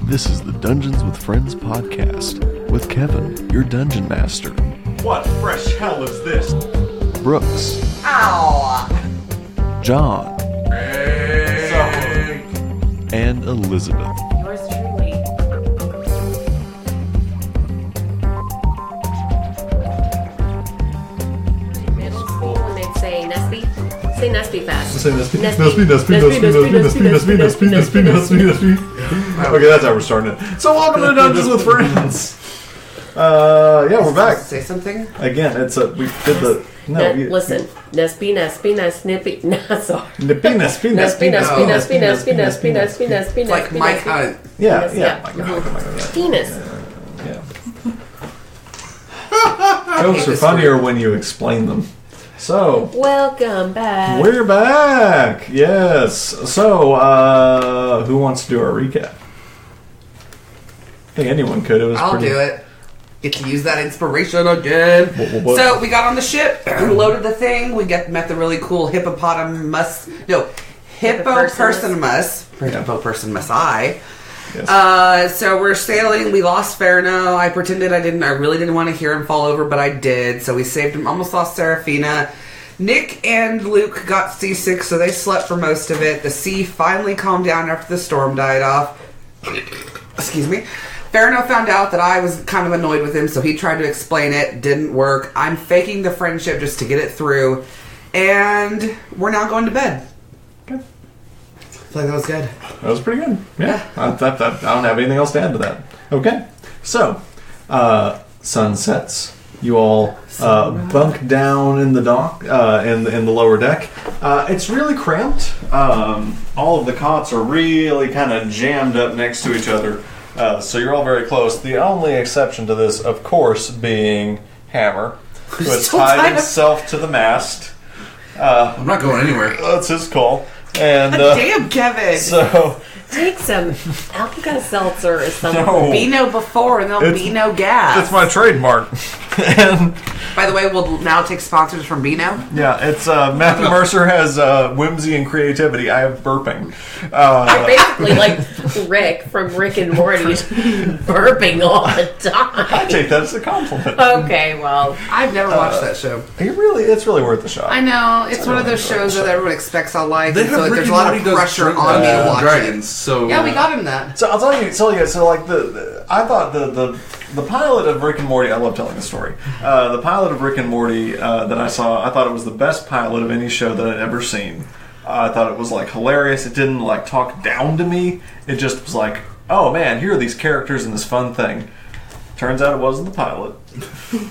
This is the Dungeons with Friends podcast with Kevin, your dungeon master. What fresh hell is this? Brooks. Ow! John. Hey. And Elizabeth. Yours truly. Middle school when they'd say Nesby. Say Nesby fast. Say Nesby. Nesby. Okay, that's how we're starting it. So welcome to Dungeons with Friends. Yeah, we're back. Say something? Again, it's we did the... Listen. Nesby, Nesby, sorry. Nippy, Nesby. Like Mike Hunt. Yeah. Penis. Yeah. Jokes are funnier when you explain them. So, Welcome back. we're back. Yes. So, who wants to do our recap? I think anyone could. It was I'll pretty... do it. Get to use that inspiration again. What? So we got on the ship, loaded the thing. We met the really cool hippopotamus. No, hippopersonamus. Yes. So we're sailing. We lost Ferno. I pretended I really didn't want to hear him fall over, but I did. So we saved him. Almost lost Serafina. Nick and Luke got seasick, so they slept for most of it. The sea finally calmed down after the storm died off. Excuse me. Ferno found out that I was kind of annoyed with him, so he tried to explain it. Didn't work. I'm faking the friendship just to get it through. And we're now going to bed. Okay. I feel like that was good. That was pretty good. Yeah. I don't have anything else to add to that. Okay. So, sun sets. You all bunk down in the dock, in the lower deck. It's really cramped. All of the cots are really kind of jammed up next to each other. So you're all very close. The only exception to this, of course, being Hammer, who has tied himself to the mast. I'm not going anywhere. That's his call. And Damn, Kevin! so Take some Alka-Seltzer or something. No. Be no before and there'll be no gas. that's my trademark. And By the way, we'll now take sponsors from Beano. yeah, it's Matthew Mercer has whimsy and creativity. I have burping. You're basically like Rick from Rick and Morty, burping all the I time. take that as a compliment. Okay, well, I've never watched that show. It's really worth the shot. I know. It's one of those shows that everyone expects I'll like. They And so have there's Ricky a lot Morty of does pressure on me to watch Dragons, it. so Yeah, we got him that. So I'll tell you. So like I thought the pilot of Rick and Morty. I love telling the story. The pilot of Rick and Morty that I saw. I thought it was the best pilot of any show that I'd ever seen. I thought it was like hilarious. It didn't like talk down to me. It just was like, oh man, here are these characters in this fun thing. Turns out it wasn't the pilot.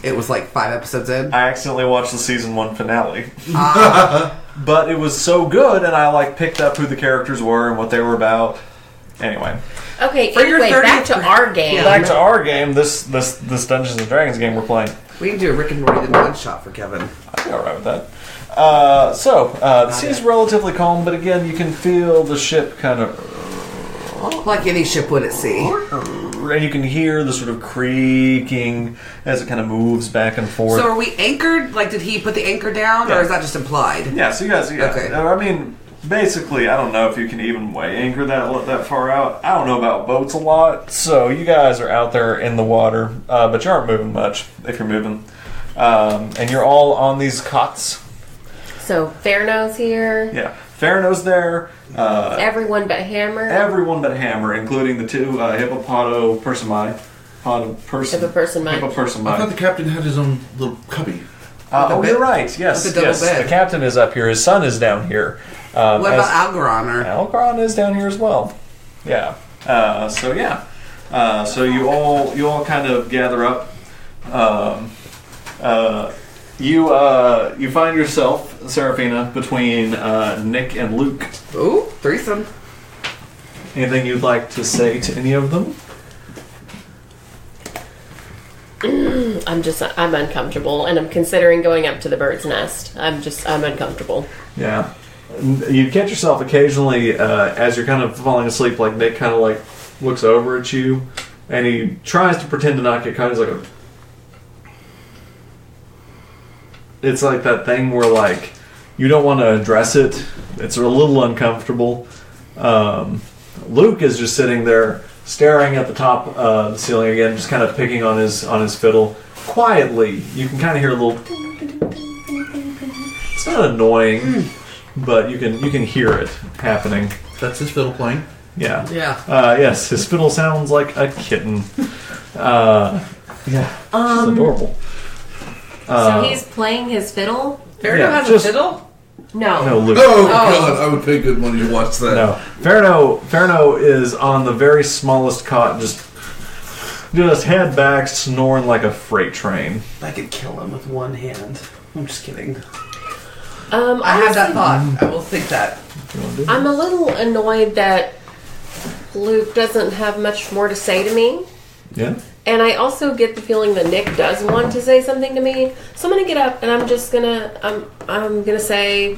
It was like 5 episodes in. I accidentally watched the season 1 finale. But it was so good, and I like picked up who the characters were and what they were about. Anyway, okay. For your Anyway, back 30th to our game. back to our game. This Dungeons and Dragons game we're playing. We can do a Rick and Morty in one shot for Kevin. I'd be all right with that. The sea's relatively calm, but again, you can feel the ship kind of, Like any ship would at sea. and you can hear the sort of creaking as it kind of moves back and forth. So are we anchored? Like, did he put the anchor down, Yeah. or is that just implied? Yeah, so you guys, Okay. I mean, basically, I don't know if you can even anchor that far out. I don't know about boats a lot, so you guys are out there in the water, but you aren't moving much if you're moving. And you're all on these cots. So Ferno's here. Yeah, Ferno's there. Everyone but Hammer. Everyone but Hammer, including the two hippopotapersoni. Hippopersonmi. I thought the captain had his own little cubby. Oh, bed? you're right. Yes, With a double yes. bed. The captain is up here. His son is down here. What about Algeron? Or Algeron is down here as well. Yeah. So you all kind of gather up. You find yourself, Serafina, between Nick and Luke. ooh, threesome. Anything you'd like to say to any of them? I'm uncomfortable, and I'm considering going up to the bird's nest. I'm uncomfortable. Yeah. You catch yourself occasionally as you're kind of falling asleep, like Nick kind of like looks over at you, and he tries to pretend to not get caught. He's like, it's like that thing where like you don't want to address it. It's a little uncomfortable. Luke is just sitting there staring at the top of the ceiling again, just kind of picking on his fiddle. Quietly, you can kind of hear a little... It's not annoying, but you can hear it happening. That's his fiddle playing. Yeah. Yeah. Yes, his fiddle sounds like a kitten. Yeah. It's adorable. So he's playing his fiddle? Farino has a fiddle? No. No, Luke. Oh, God, I would pay good money to watch that. No. Farino is on the very smallest cot, just head back, snoring like a freight train. I could kill him with one hand. I'm just kidding. I had that thought. I will think that. I'm a little annoyed that Luke doesn't have much more to say to me. Yeah? And I also get the feeling that Nick does want to say something to me. So I'm gonna get up and I'm just gonna I'm gonna say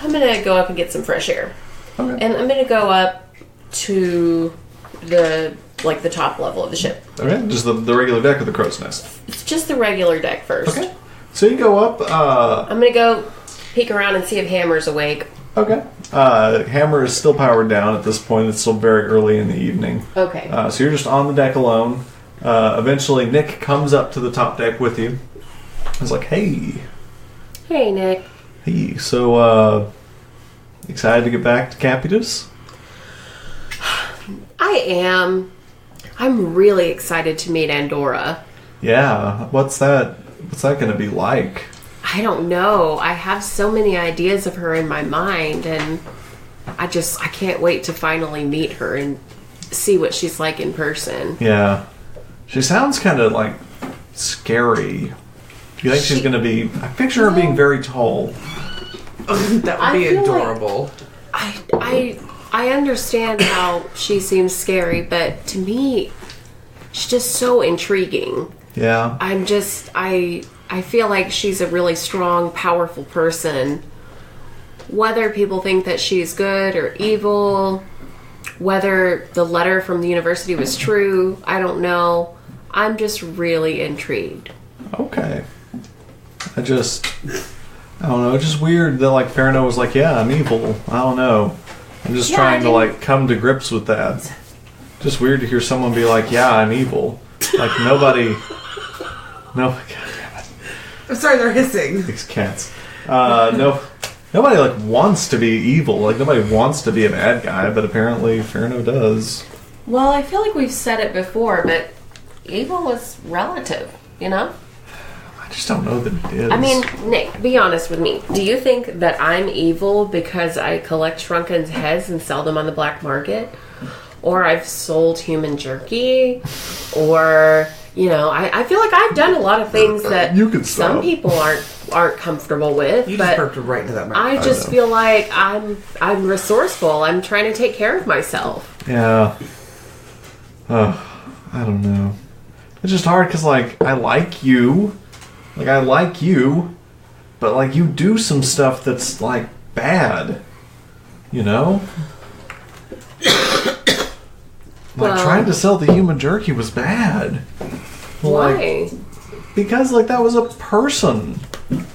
I'm gonna go up and get some fresh air. Okay. And I'm gonna go up to the top level of the ship. Okay, just the regular deck of the crow's nest. It's just the regular deck first. Okay. So you go up, I'm gonna go peek around and see if Hammer's awake. okay. Hammer is still powered down at this point. It's still very early in the evening. Okay. So you're just on the deck alone. Eventually, Nick comes up to the top deck with you. He's like, hey. Hey, Nick. Hey, so, excited to get back to Capitus? I am. I'm really excited to meet Andorra. Yeah, what's that going to be like? I don't know. I have so many ideas of her in my mind, and I can't wait to finally meet her and see what she's like in person. Yeah. She sounds kind of, like, scary. Do you think she's going to be... I picture her being very tall. That would be adorable. I understand how she seems scary, but to me, she's just so intriguing. Yeah. I feel like she's a really strong, powerful person. Whether people think that she's good or evil, whether the letter from the university was true, I don't know. I'm just really intrigued. Okay. I don't know, it's just weird that, like, Farino was like, yeah, I'm evil. I don't know. I'm just trying to, like, come to grips with that. Just weird to hear someone be like, yeah, I'm evil. Like, nobody... No, I'm sorry, they're hissing. these cats. Nobody, like, wants to be evil. Like, nobody wants to be a bad guy, but apparently Farino does. Well, I feel like we've said it before, but evil is relative, you know? I just don't know that it is. I mean, Nick, be honest with me. Do you think that I'm evil because I collect shrunken heads and sell them on the black market? Or I've sold human jerky? Or, you know, I feel like I've done a lot of things that You can some stop. people aren't comfortable with. You but just burped right into that mouth. I just feel like I'm resourceful. I'm trying to take care of myself. Yeah. I don't know. It's just hard because, like, I like you. Like, I like you. But, like, you do some stuff that's, like, bad. You know? Like, Well- trying to sell the human jerky was bad. Like, Why? because, like, that was a person.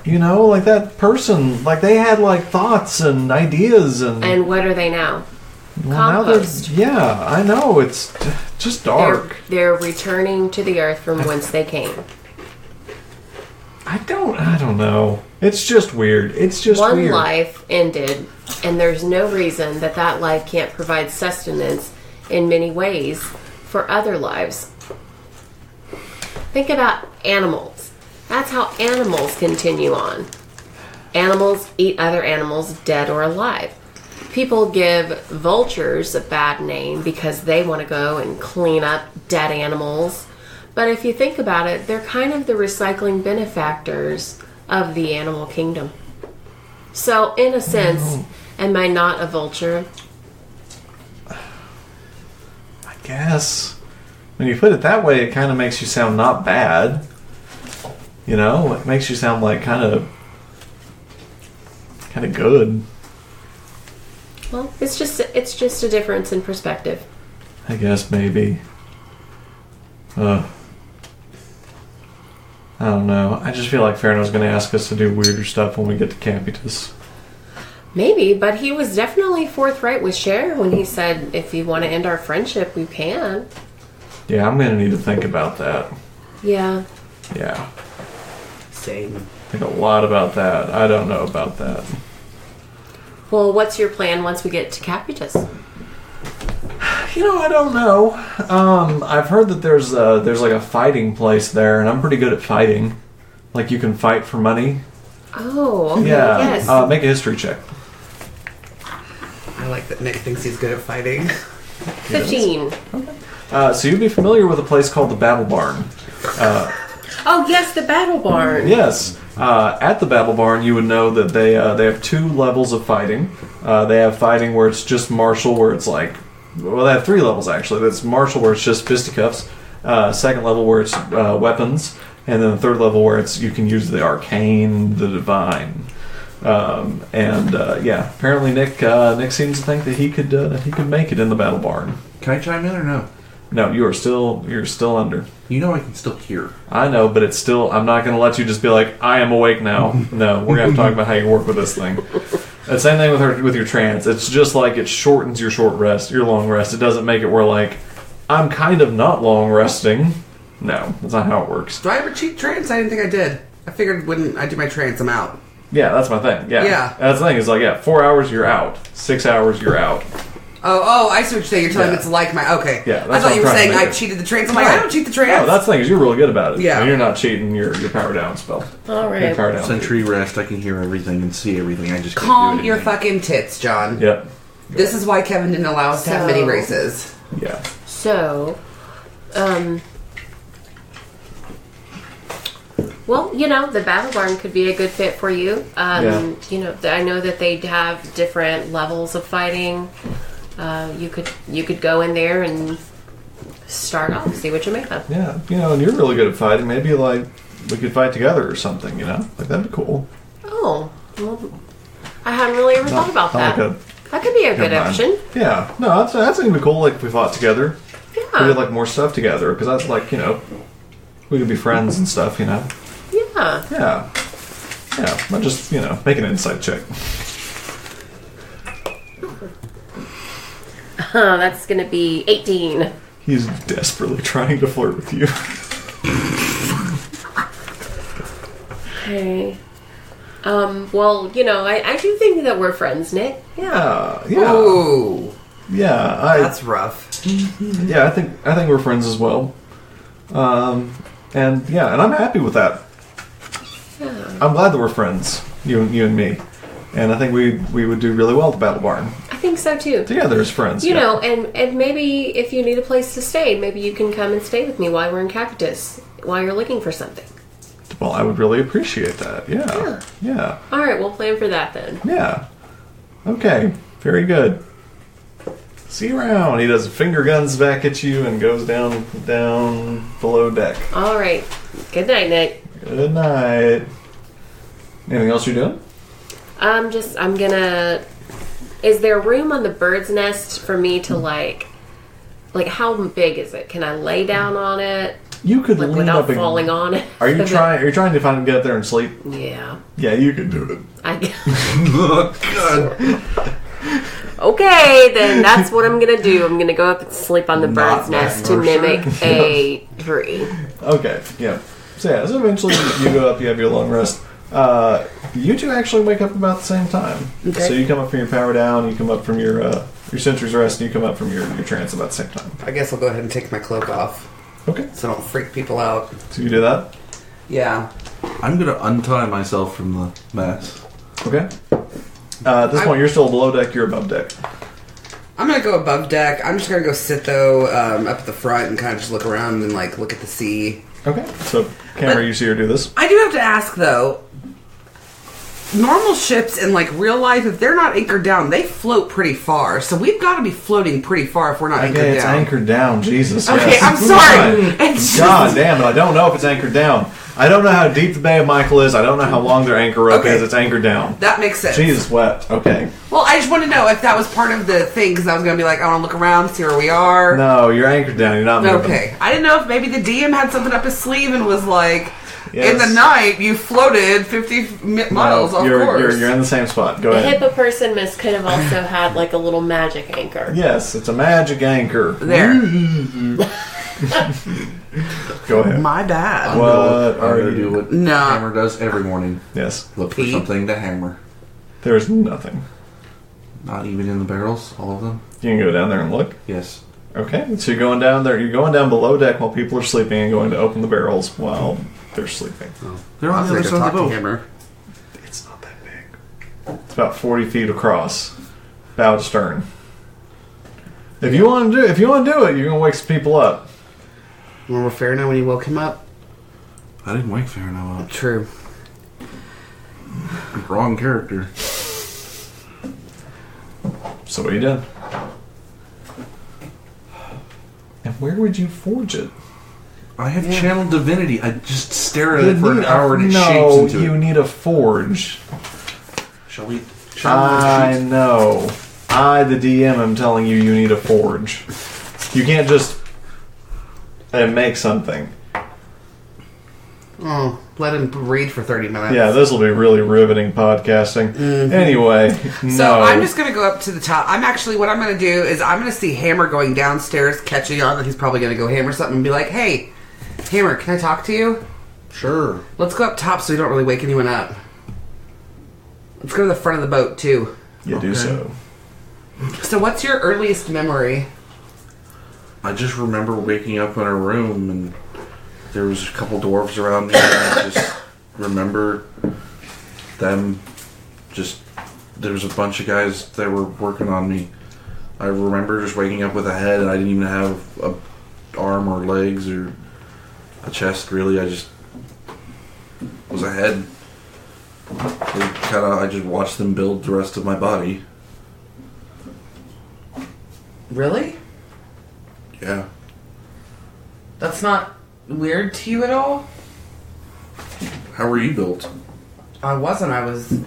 You know? Like, that person, like, they had, like, thoughts and ideas and... And what are they now? now they're- compost. yeah, I know. It's just dark. They're returning to the earth from whence they came. I don't know. It's just weird. It's just One weird. life ended, and there's no reason that life can't provide sustenance in many ways for other lives. Think about animals. That's how animals continue on. Animals eat other animals, dead or alive. People give vultures a bad name because they want to go and clean up dead animals. But if you think about it, they're kind of the recycling benefactors of the animal kingdom. So, in a sense, am I not a vulture? I guess. When you put it that way, it kind of makes you sound not bad. You know? It makes you sound like kind of good. Well, it's just a difference in perspective. I guess maybe. I don't know. I just feel like Farino's going to ask us to do weirder stuff when we get to Capitus. Maybe, but he was definitely forthright with Cher when he said, if you want to end our friendship, we can. Yeah, I'm going to need to think about that. Yeah. Yeah. Same. Think a lot about that. I don't know about that. Well, what's your plan once we get to Capitus? I don't know. I've heard that there's like a fighting place there, and I'm pretty good at fighting. Like, you can fight for money. Oh, okay. Yeah. Yes. Make a history check. I like that Nick thinks he's good at fighting. 15. So you'd be familiar with a place called the Battle Barn. Oh, yes, the Battle Barn. Yes. At the Battle Barn, you would know that they have 2 levels of fighting. They have fighting where it's just martial, where it's like... Well, they have 3 levels, actually. That's martial, where it's just fisticuffs. Second level, where it's weapons. And then the 3rd level, where it's you can use the arcane, the divine. Apparently Nick seems to think that he could make it in the Battle Barn. Can I chime in or no? No, you're still under. You know I can still hear. I know, but it's still. I'm not going to let you just be like, I am awake now. No, we're going to talk about how you work with this thing. The same thing with your trance. It's just like it shortens your short rest, your long rest. It doesn't make it where like I'm kind of not long resting. No, that's not how it works. Do I ever cheat trance? I didn't think I did. I figured when I do my trance, I'm out. Yeah, that's my thing. Yeah. Yeah. That's the thing. Is like 4 hours you're out. 6 hours you're out. Oh, I see what you're saying. You're telling me it's like my... Okay. Yeah, I that's thought what you were I'm trying saying to make I it. cheated the trance. I'm like, I don't cheat the trance. No, that's the thing is you're really good about it. Yeah. And you're not cheating your power down spell. All Your right. power down. Sentry rest, I can hear everything and see everything. I just can't Calm do your anything. fucking tits, John. Yep. This is why Kevin didn't allow us to have mini races. Yeah. So, well, the Battle Barn could be a good fit for you. I know that they have different levels of fighting. You could go in there and start off, see what you make of. Yeah. And you're really good at fighting. Maybe like we could fight together or something. Like that'd be cool. Oh, well, I hadn't really ever thought about that. That could be a good Never mind. option. Yeah. No, that's gonna be cool. Like if we fought together. We Yeah. did like more stuff together because that's like we could be friends and stuff. Yeah. Yeah. Yeah. Not just make an insight check. That's gonna be 18. He's desperately trying to flirt with you. Okay. Well, I do think that we're friends, Nick. Yeah. Yeah. Ooh. Yeah. That's rough. Yeah, I think we're friends as well. And I'm happy with that. Yeah. I'm glad that we're friends, you and me. And I think we would do really well at the Battle Barn. I think so too. Together as friends. And maybe if you need a place to stay, maybe you can come and stay with me while we're in Capitus, while you're looking for something. Well, I would really appreciate that. Yeah. Yeah. All right, we'll plan for that then. Yeah. Okay. Very good. See you around. He does finger guns back at you and goes down below deck. All right. Good night, Nick. Good night. Anything else you're doing? I'm gonna... Is there room on the bird's nest for me to like how big is it? Can I lay down on it? You could lean without up and, falling on it? Are you trying to find get up there and sleep? Yeah. Yeah, you can do it. Oh, God. Okay, then that's what I'm gonna do. I'm gonna go up and sleep on the bird's nest to mimic a tree. Okay, yeah. So eventually you go up, you have your long rest. You two actually wake up about the same time. Okay. So you come up from your power down, you come up from your sentry's rest, and you come up from your trance about the same time. I guess I'll go ahead and take my cloak off Okay. so I don't freak people out. So you do that? Yeah. I'm going to untie myself from the mess. Okay. At this point, you're still below deck, you're above deck. I'm going to go above deck. I'm just going to go sit, though, up at the front and kind of just look around and, look at the sea. Okay. So, camera, you see her do this? I do have to ask, though, normal ships in, real life, if they're not anchored down, they float pretty far. So we've got to be floating pretty far if we're not anchored Okay, it's down. anchored down. Jesus. Okay, yes. I'm sorry. It's God damn it, I don't know if it's anchored down. I don't know how deep the Bay of Michael is. I don't know how long their anchor rope Okay. is. It's anchored down. That makes sense. Jesus wept. Okay. Well, I just want to know if that was part of the thing, because I was going to be I want to look around, see where we are. No, you're anchored down. You're not moving. Okay. I didn't know if maybe the DM had something up his sleeve and was like, Yes. In the night, you floated 50 miles off course. You're in the same spot. Go The ahead. hippopotamus could have also had like a little magic anchor. Yes, it's a magic anchor. There. Go ahead. My bad. What I'm are gonna you? do what No. Hammer does every morning. Yes, Look for Feet. something to hammer. there's nothing. Not even in the barrels, all of them? You can go down there and look. Yes. Okay, so you're going down there. You're going down below deck while people are sleeping and going to open the barrels while they're sleeping. They're on the other side of the boat. Hammer. It's not that big. It's about 40 feet across, bow to stern. If you want to do it, you're gonna wake some people up. Remember Farina when you woke him up? I didn't wake Farino up. True. Wrong character. So what you did? And where would you forge it? I have channeled divinity. I just stare at it for an hour and it shapes into you it. need a forge. Shall we? I know. I, the DM, am telling you need a forge. You can't just make something. Oh, let him read for 30 minutes. Yeah, this will be really riveting podcasting. Anyway, no. So I'm just going to go up to the top. What I'm going to do is I'm going to see Hammer going downstairs, catching on that he's probably going to go hammer something and be like, hey, Hammer, can I talk to you? Sure. Let's go up top so we don't really wake anyone up. Let's go to the front of the boat, too. You do so. So what's your earliest memory? I just remember waking up in a room and there was a couple dwarves around me and I just remember them there was a bunch of guys that were working on me. I remember just waking up with a head and I didn't even have a arm or legs or a chest really. I just was a head. I just watched them build the rest of my body. Really? Yeah. That's not weird to you at all? How were you built? I wasn't. I was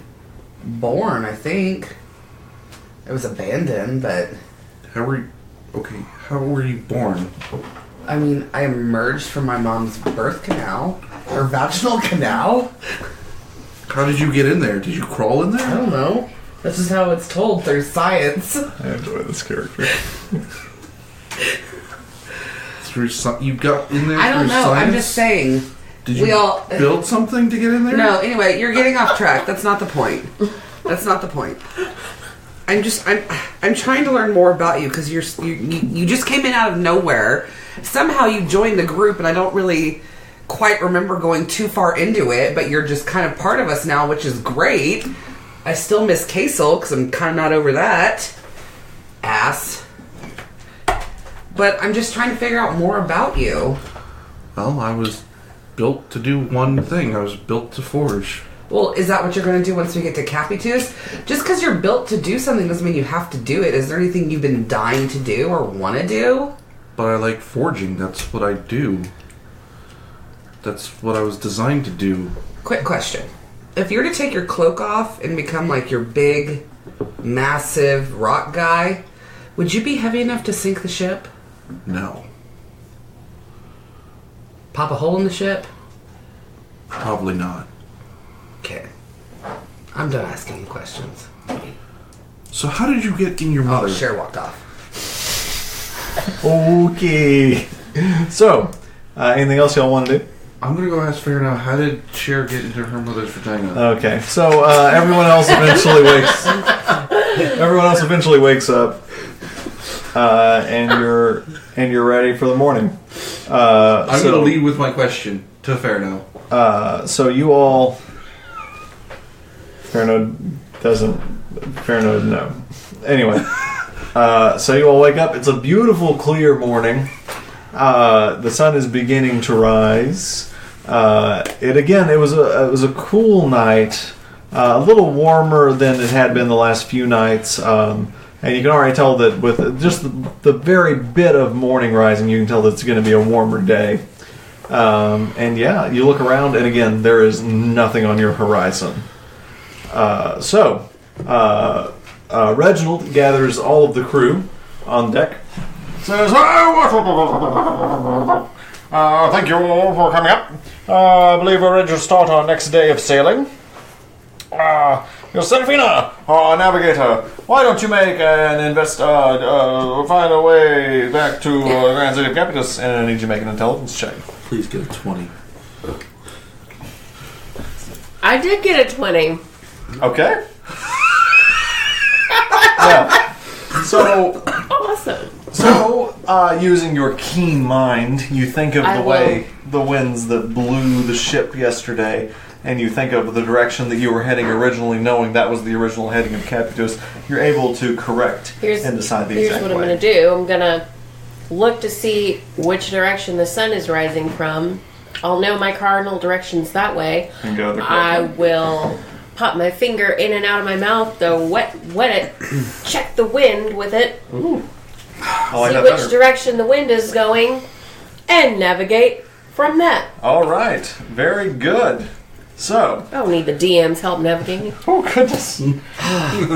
born, I think. It was abandoned, but... How were you born? I mean, I emerged from my mom's birth canal. Or vaginal canal. How did you get in there? Did you crawl in there? I don't know. This is how it's told through science. I enjoy this character. You got in there I don't through know. science? I'm just saying. Did you build something to get in there? No, anyway, you're getting off track. That's not the point. That's not the point. I'm trying to learn more about you because you just came in out of nowhere. Somehow you joined the group, and I don't really quite remember going too far into it, but you're just kind of part of us now, which is great. I still miss Kaisel because I'm kind of not over that. Ass. But I'm just trying to figure out more about you. Well, I was built to do one thing. I was built to forge. Well, is that what you're going to do once we get to Capitus? Just because you're built to do something doesn't mean you have to do it. Is there anything you've been dying to do or want to do? But I like forging. That's what I do. That's what I was designed to do. Quick question. If you were to take your cloak off and become like your big, massive rock guy, would you be heavy enough to sink the ship? No. Pop a hole in the ship? Probably not. Okay. I'm done asking you questions. So how did you get in your mother? Oh, Cher walked off. Okay. So, anything else y'all want to do? I'm gonna go ask Fair now. How did Cher get into her mother's vagina? Okay. So everyone else eventually wakes. Everyone else eventually wakes up, and you're ready for the morning. I'm gonna lead with my question to Fair now. So you all. Fairno doesn't. Fairno, no. Anyway, so you all wake up. It's a beautiful, clear morning. The sun is beginning to rise. It was a cool night, a little warmer than it had been the last few nights, and you can already tell that with just the very bit of morning rising, you can tell that it's going to be a warmer day. And yeah, you look around, and again, there is nothing on your horizon. So Reginald gathers all of the crew on deck. Says, thank you all for coming up. I believe we're ready to start our next day of sailing. Serafina, our navigator, why don't you make find a way back to the Grand City of Capitus, and I need you to make an intelligence check. Please get a 20. I did get a 20. Okay. Yeah. So, Awesome. using your keen mind, you think of I the way the winds that blew the ship yesterday, and you think of the direction that you were heading originally, knowing that was the original heading of Capitus. You're able to correct and decide the exact way. Here's what I'm going to do. I'm going to look to see which direction the sun is rising from. I'll know my cardinal directions that way. And go the correct I way. will pop my finger in and out of my mouth, though wet it, check the wind with it, Ooh. I like see that which better. direction the wind is going, and navigate from that. All right. Very good. So. I don't need the DM's help navigating. Oh, goodness. My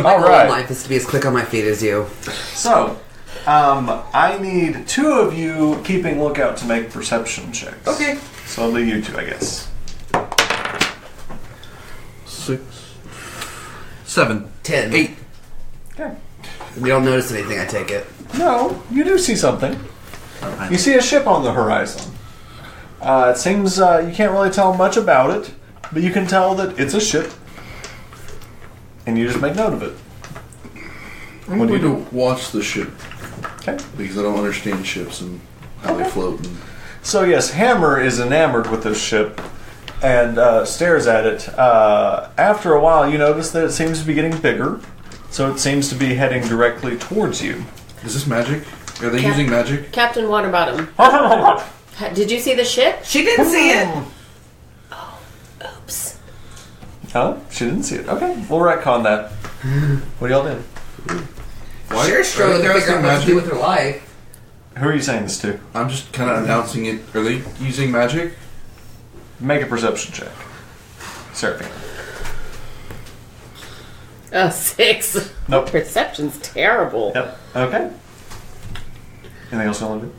All goal in right. life is to be as quick on my feet as you. So, I need two of you keeping lookout to make perception checks. Okay. So I'll do you two, I guess. 6, 7, 10. 8. Okay. You don't notice anything, I take it. No, you do see something. You see a ship on the horizon. It seems you can't really tell much about it, but you can tell that it's a ship. And you just make note of it. I'm going to watch the ship Okay. because I don't understand ships and how they float. And So yes, Hammer is enamored with this ship and stares at it. After a while, you notice that it seems to be getting bigger, so it seems to be heading directly towards you. is this magic? Are they using magic? Captain Waterbottom, did you see the ship? She didn't see it. Oops. Oh, she didn't see it. Okay, we'll retcon that. What y'all doing? Cher's struggling to figure out what to do with her life. Who are you saying this to? I'm just kind of announcing it. Are they using magic? Make a perception check. Serafina. 6. Nope. Perception's terrible. Yep. Okay. Anything else you want to do?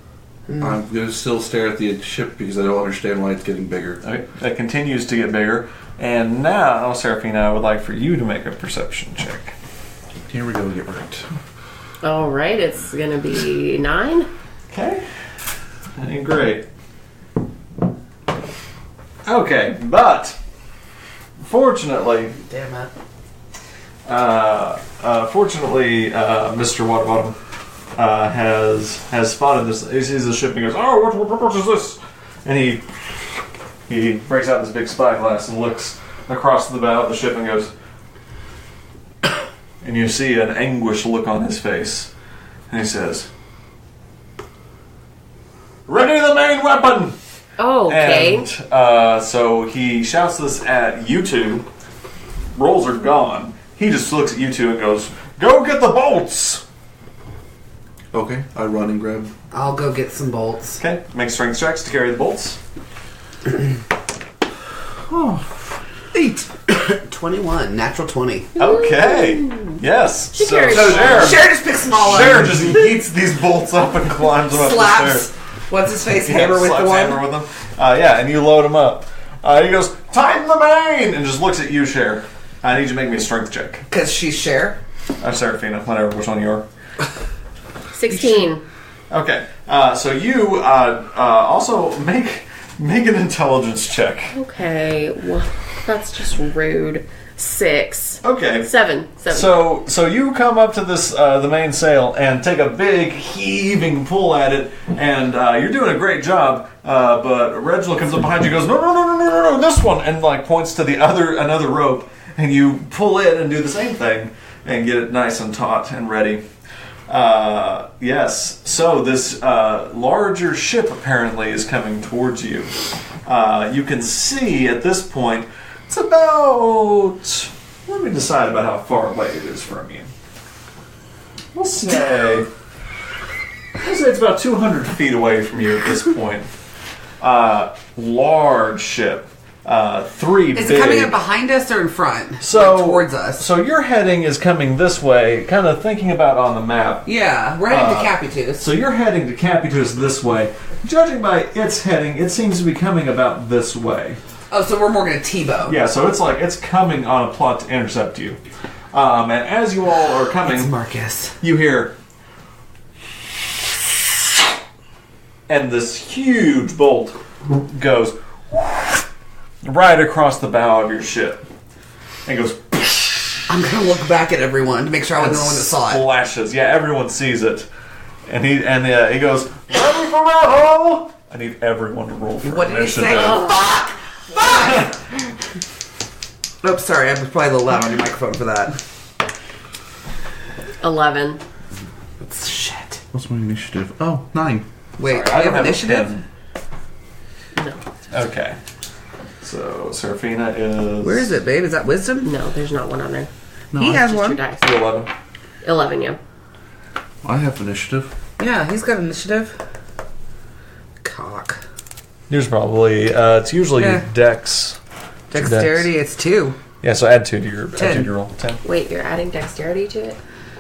I'm going to still stare at the ship because I don't understand why it's getting bigger. Okay. It continues to get bigger. And now, Serafina, I would like for you to make a perception check. Here we go, get wrecked. All right, it's going to be 9. Okay. Great. Okay, but fortunately, Damn it. Mr. Waterbottom has spotted this. He sees the ship and he goes, "Oh, what is this?" And he breaks out this big spyglass and looks across the bow of the ship and goes, and you see an anguished look on his face, and he says, "Ready the main weapon!" Oh, okay. And so he shouts this at you two. Rolls are gone. He just looks at you two and goes, "Go get the bolts!" Okay, I run and grab. I'll go get some bolts. Okay, make strength checks to carry the bolts. 8. 21. Natural 20. Okay. Yes. She carries so them. Cher Just picks them all up. Cher just eats these bolts up and climbs them up the Slaps. stairs. What's his face? Yeah, Hammer with the slaps one. Hammer with them. Yeah, and you load them up. He goes, "Time the main!" and just looks at you, Cher. I need you to make me a strength check. Because she's Cher. Serafina, whatever, which one you are. 16. Okay, so you also make an intelligence check. Okay, well, that's just rude. 6. Okay. 7. So you come up to this the mainsail and take a big heaving pull at it, and you're doing a great job. But Reginald comes up behind you, and goes, no, this one, and like points to another rope, and you pull it and do the same thing and get it nice and taut and ready. Yes. So this larger ship apparently is coming towards you. You can see at this point it's about. Let me decide about how far away it is from you. We'll say it's about 200 feet away from you at this point. Large ship. three Is big... it coming up behind us or in front? So, like towards us? So your heading is coming this way, kind of thinking about on the map. Yeah, we're heading to Capitus. So you're heading to Capitus this way. Judging by its heading, it seems to be coming about this way. Oh, so we're more going to T-bow. Yeah, so it's like it's coming on a plot to intercept you. And as you all are coming, It's Marcus. you hear... And this huge bolt goes right across the bow of your ship. And goes... I'm going to look back at everyone to make sure I was the one that saw it. Splashes. Yeah, everyone sees it. And he goes, ready for battle! I need everyone to roll for What did he say? initiative. Oh, fuck! Fuck! Oops, sorry. I was probably a little loud on your microphone for that. 11. Shit. What's my initiative? Oh, 9. Wait, Sorry, I I don't have have a initiative? No. Okay. So, Serafina is... Where is it, babe? Is that wisdom? No, there's not one on there. No, he has Just one. your dice. 11. 11, yeah. I have initiative. Yeah, he's got initiative. Cock. Yours probably... it's usually your Yeah. dex. Dexterity, it's 2. Yeah, so add 2 to your, 10. roll. 10. Wait, you're adding dexterity to it?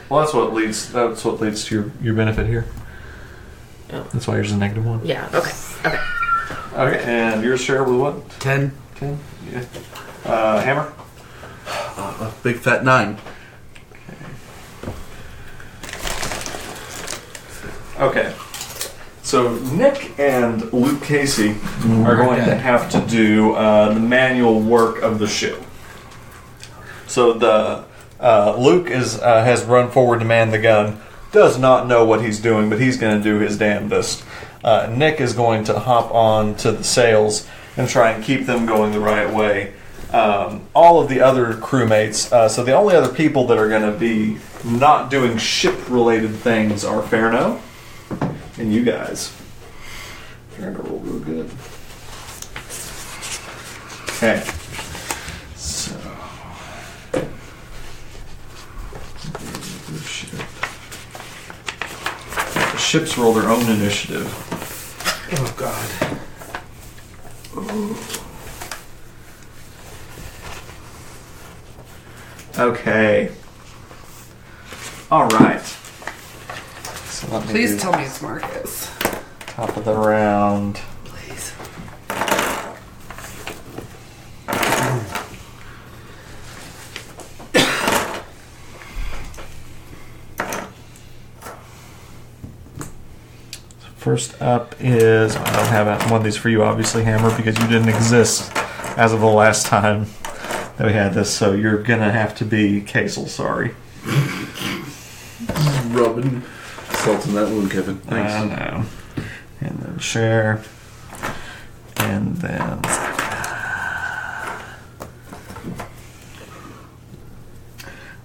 Well, that's what leads to your benefit here. Oh. That's why yours is -1. Yeah, okay. Okay. Okay, and yours, Cher, with what? 10. 10? Yeah. Hammer? A big fat 9. Okay. So Nick and Luke Casey are going to have to do the manual work of the ship. So the Luke has run forward to man the gun. Does not know what he's doing, but he's going to do his damnedest. Nick is going to hop on to the sails and try and keep them going the right way. All of the other crewmates, so the only other people that are going to be not doing ship-related things are Ferno and you guys. Ferno rolled real good. Okay. So... The ships roll their own initiative. Oh, God. Ooh. Okay. All right. So let me Please do tell me it's Marcus. top of the round. Please. First up is, I don't have one of these for you, obviously, Hammer, because you didn't exist as of the last time that we had this, so you're going to have to be Casel, sorry. Rubbing salt in that wound, Kevin. Thanks. I know. And then Cher. And then...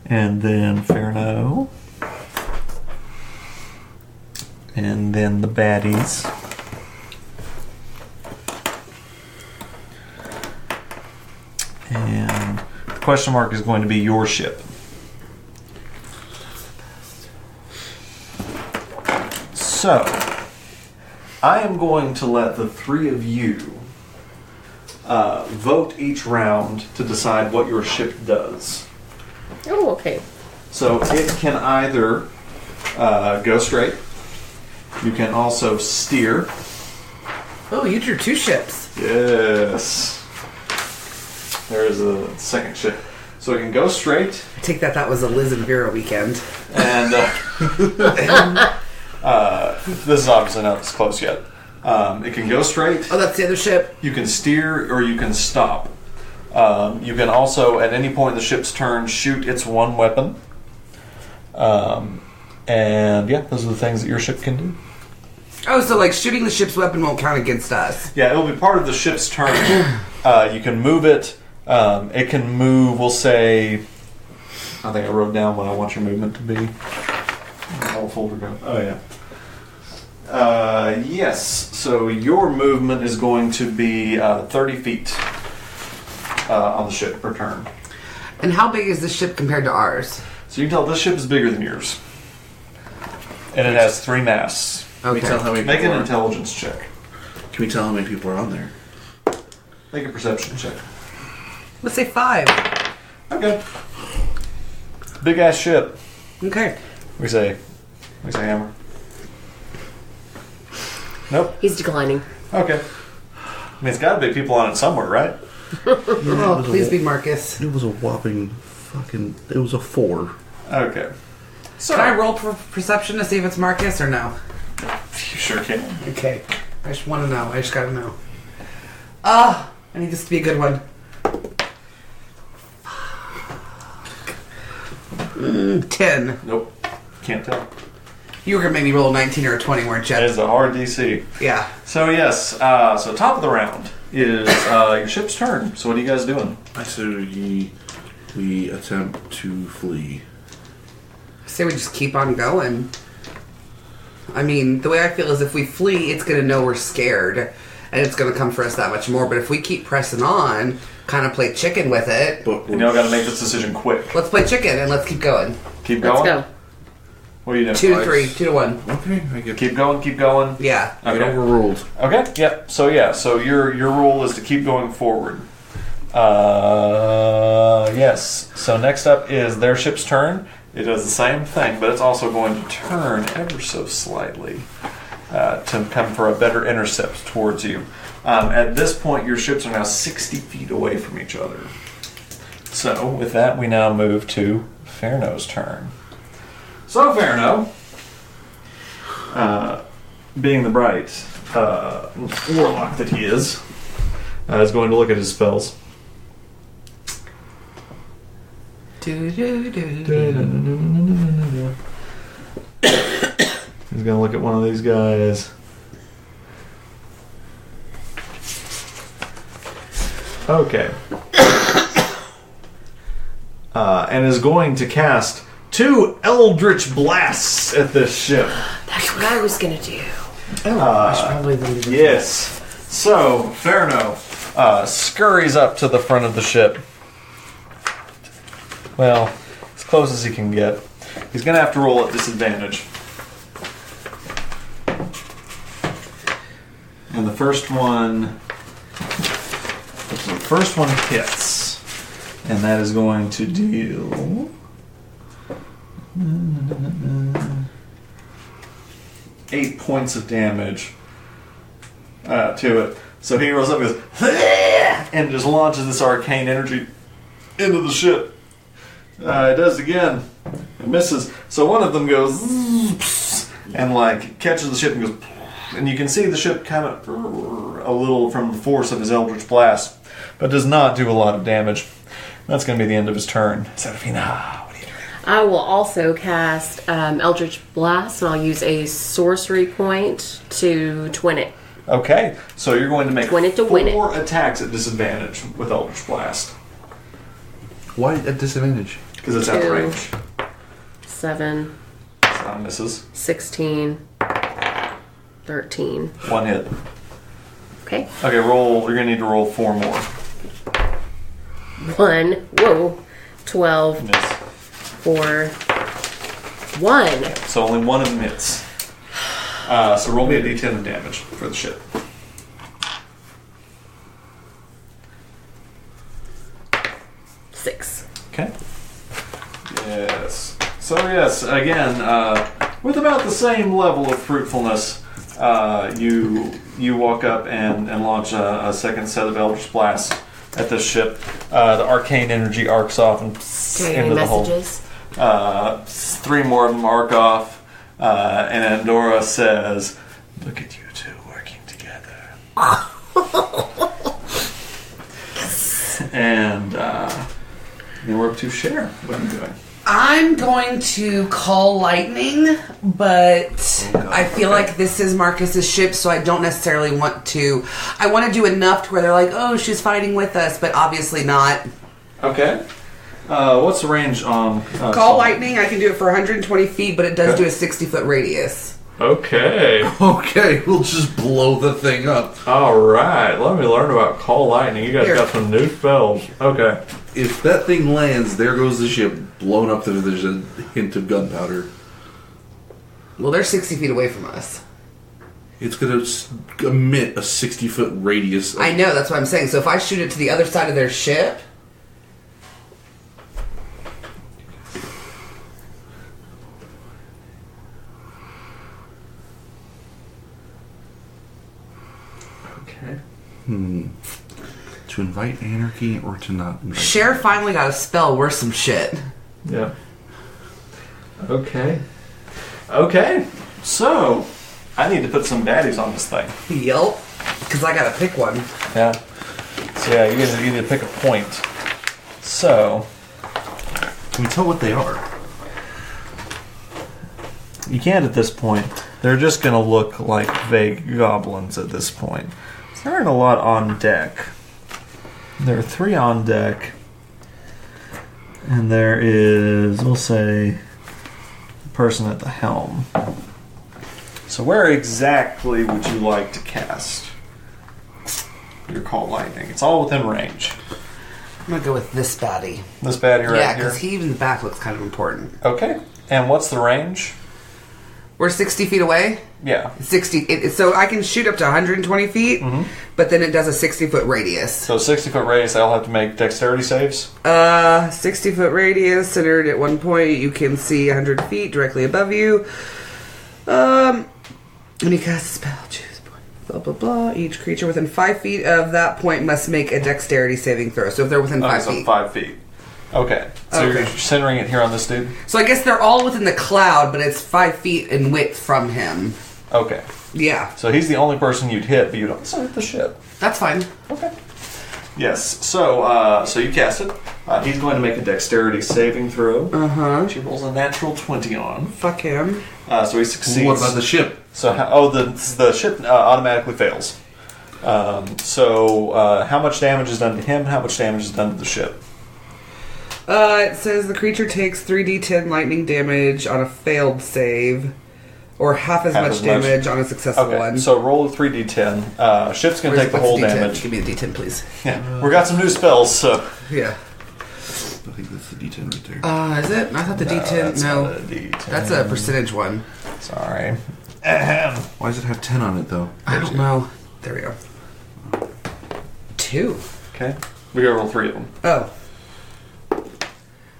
And then Ferno. And then the baddies. And the question mark is going to be your ship. So, I am going to let the three of you vote each round to decide what your ship does. Oh, okay. So it can either go straight. You can also steer. Oh, you drew 2 ships. Yes. There's a second ship. So it can go straight. I take that was a Liz and Vera weekend. And this is obviously not this close yet. It can go straight. Oh, that's the other ship. You can steer or you can stop. You can also, at any point in the ship's turn, shoot its one weapon. And yeah, those are the things that your ship can do. Oh, so like shooting the ship's weapon won't count against us. Yeah, it'll be part of the ship's turn. You can move it. It can move, we'll say... I think I wrote down what I want your movement to be. I'll folder go. Oh, yeah. Yes, so your movement is going to be 30 feet on the ship per turn. And how big is this ship compared to ours? So you can tell this ship is bigger than yours. And it has 3 masts. Can we tell how many Make people an are? intelligence check. Can we tell how many people are on there? Make a perception check. Let's say 5. Okay. Big ass ship. Okay. We say hammer. Nope. He's declining. Okay. I mean, it's got to be people on it somewhere, right? Oh, please be Marcus. It was a whopping fucking... It was a 4. Okay. So Can I roll for perception to see if it's Marcus or no? you sure can. Okay. I just want to know. I just got to know. I need this to be a good one. 10. Nope. Can't tell. You were going to make me roll a 19 or a 20, weren't you? That is a hard DC. Yeah. So yes, so top of the round is your ship's turn. So what are you guys doing? I say we attempt to flee. I say we just keep on going. I mean, the way I feel is if we flee, it's going to know we're scared, and it's going to come for us that much more. But if we keep pressing on, kind of play chicken with it, But You know, got to make this decision quick. let's play chicken and let's keep going. Keep going. Let's go. What are you doing? 2 to 3, 2 to 1. okay, I get Keep going. Keep going. Yeah. I get Okay. overruled. Okay. Yep. So your rule is to keep going forward. Yes. So next up is their ship's turn. It does the same thing, but it's also going to turn ever so slightly to come for a better intercept towards you. At this point, your ships are now 60 feet away from each other. So with that, we now move to Ferno's turn. So Ferno, being the bright warlock that he is going to look at his spells. He's going to look at one of these guys. Okay. And is going to cast 2 Eldritch Blasts at this ship. That's what I was gonna do. I should probably then do Yes. So, Ferno scurries up to the front of the ship. Well, as close as he can get. He's going to have to roll at disadvantage. And the first one hits. And that is going to deal 8 points of damage to it. So he rolls up and goes, and just launches this arcane energy into the ship. It does it again. It misses. So one of them goes and like catches the ship and goes, and you can see the ship kind of a little from the force of his Eldritch Blast, but does not do a lot of damage. That's going to be the end of his turn. Serafina, what are you doing? I will also cast Eldritch Blast, and I'll use a sorcery point to twin it. Okay, so you're going to make Twin it to win it. 4 attacks at disadvantage with Eldritch Blast. Why at disadvantage? Because it's out of 2, range. 7, So misses. 16, 13. 1 hit. Okay. Okay, roll. You're going to need to roll 4 more. 1. Whoa. 12, Miss. 4, 1. So only one of them hits. So roll me a d10 of damage for the ship. Six. Okay. Yes. So yes, again, with about the same level of fruitfulness, you walk up and launch a second set of Eldritch Blasts at this ship. The arcane energy arcs off and Any into the hull. messages? 3 more of them arc off, and Andorra says, "Look at you two working together." And you work to Cher. What are you doing? I'm going to call lightning, but I feel like this is Marcus's ship, so I don't necessarily want to. I want to do enough to where they're like, oh, she's fighting with us, but obviously not. Okay. What's the range on... Call lightning, I can do it for 120 feet, but it does do a 60-foot radius. Okay. Okay, we'll just blow the thing up. Alright, let me learn about Call Lightning. You guys Here. got some new spells. Okay. If that thing lands, there goes the ship blown up. There's a hint of gunpowder. Well, they're 60 feet away from us. it's going to emit a 60-foot radius. I know, that's what I'm saying. So if I shoot it to the other side of their ship... Okay. To invite anarchy or to not invite Cher finally got a spell worth some shit. Yeah. Okay. Okay. So, I need to put some baddies on this thing. Yep. Because I gotta pick one. Yeah. So yeah, you need to pick a point. So, Can we tell what they are? you can't at this point. They're just going to look like vague goblins at this point. There aren't a lot on deck. There are 3 on deck. And there is, we'll say, a person at the helm. So where exactly would you like to cast your Call Lightning? It's all within range. I'm gonna go with this baddie. This baddie right Yeah, here? because he in the back looks kind of important. Okay. And what's the range? We're 60 feet away. Yeah. 60. So I can shoot up to 120 feet, but then it does a 60-foot radius. So 60-foot radius, I'll have to make dexterity saves? 60-foot radius, centered at one point. You can see 100 feet directly above you. When you cast a spell, choose a point. Blah, blah, blah. Each creature within 5 feet of that point must make a dexterity saving throw. So if they're within 5 so feet. 5 feet. Okay. So Okay. you're centering it here on this dude? So I guess they're all within the cloud, but it's 5 feet in width from him. Okay. Yeah, So he's the only person you'd hit, but you'd also hit the ship. that's fine. Okay. Yes. So so you cast it. He's going to make a dexterity saving throw. Uh-huh. She rolls a natural 20 on. Fuck him. So he succeeds. What about the ship? So the ship automatically fails. So how much damage is done to him? How much damage is done to the ship? It says the creature takes 3d10 lightning damage on a failed save, or half as much damage on a successful Okay. one. So roll a 3d10. Ship's going to take the What's whole D10? damage. Give me a d10, please. Yeah. We got some new spells. So. Yeah. I think that's the D10 right there. Is it? I thought the d10... That's No. not a D10. That's a percentage one. Sorry. Why does it have 10 on it, though? I don't know. There we go. 2. Okay. We gotta roll 3 of them. Oh.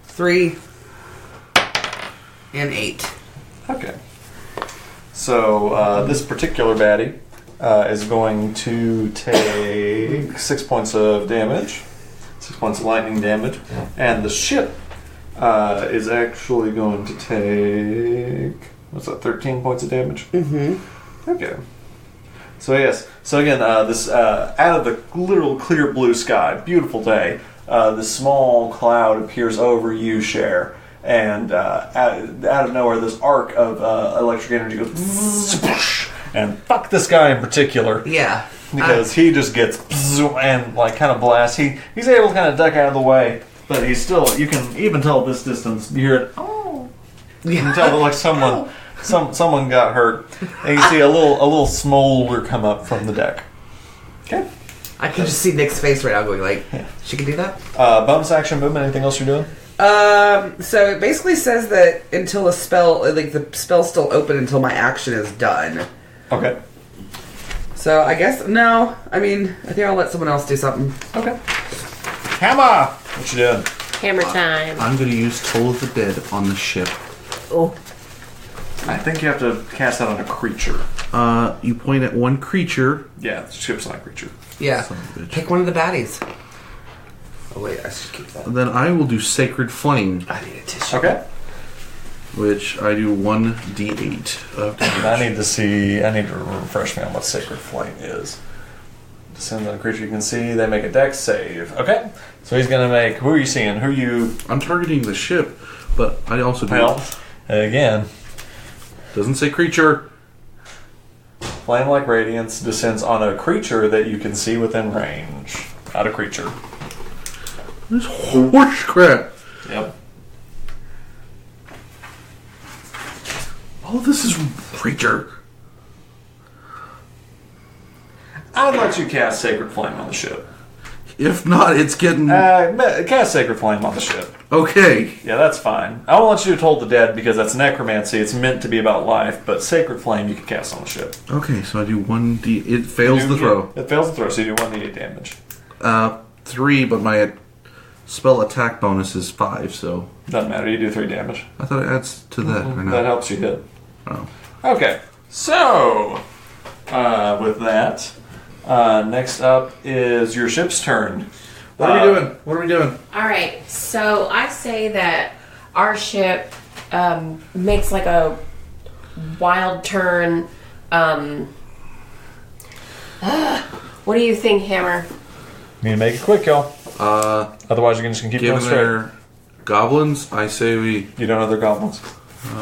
3 and 8. Okay. So this particular baddie is going to take 6 points of damage, 6 points of lightning damage, and the ship is actually going to take, what's that, 13 points of damage? Mm-hmm. Okay. So yes, so again, this out of the literal clear blue sky, beautiful day, this small cloud appears over you, Cher, and out of nowhere, this arc of electric energy goes, and fuck this guy in particular. Yeah. Because he just gets and like kind of blasts. He's able to kind of duck out of the way, but he's still. You can even tell at this distance. You hear it. Oh, you can tell that like someone got hurt, and you see a little smolder come up from the deck. Okay. I can just see Nick's face right now going like, she can do that? Bonus action movement. Anything else you're doing? So it basically says that until a spell, like the spell's still open until my action is done. Okay. So I guess, no. I mean, I think I'll let someone else do something. Okay. Hammer! What you doing? Hammer time. I'm going to use Toll of the Dead on the ship. Oh. I think you have to cast that on a creature. You point at one creature. Yeah, the ship's not a creature. Yeah. Son of a bitch. Pick one of the baddies. Oh wait, I should keep that. Then I will do Sacred Flame, I need a tissue. Okay. which I do 1d8 of damage. I need to refresh me on what Sacred Flame is. Descend on a creature you can see, they make a dex save. Okay. So he's going to make... Who are you seeing? Who are you... I'm targeting the ship, but I also do... Well, again, Doesn't say creature. flame-like radiance descends on a creature that you can see within range. Not a creature. This horse crap. Yep. Oh, this is creature. I'd let you cast Sacred Flame on the ship. If not, it's getting... Cast Sacred Flame on the ship. Okay. Yeah, that's fine. I won't let you Toll the Dead because that's necromancy. It's meant to be about life, but Sacred Flame you can cast on the ship. Okay, so I do 1d... It fails the throw. It fails the throw, so you do 1d8 damage. 3, but my spell attack bonus is 5, so... Doesn't matter, you do 3 damage. I thought it adds to that or not. That helps you hit. Oh. Okay, so... with that, next up is your ship's turn. What are we doing? All right, so I say that our ship makes like a wild turn. What do you think, Hammer? You need to make it quick, y'all. Otherwise, you're just going to keep going Given straight. they're goblins, I say we... You don't know they're goblins.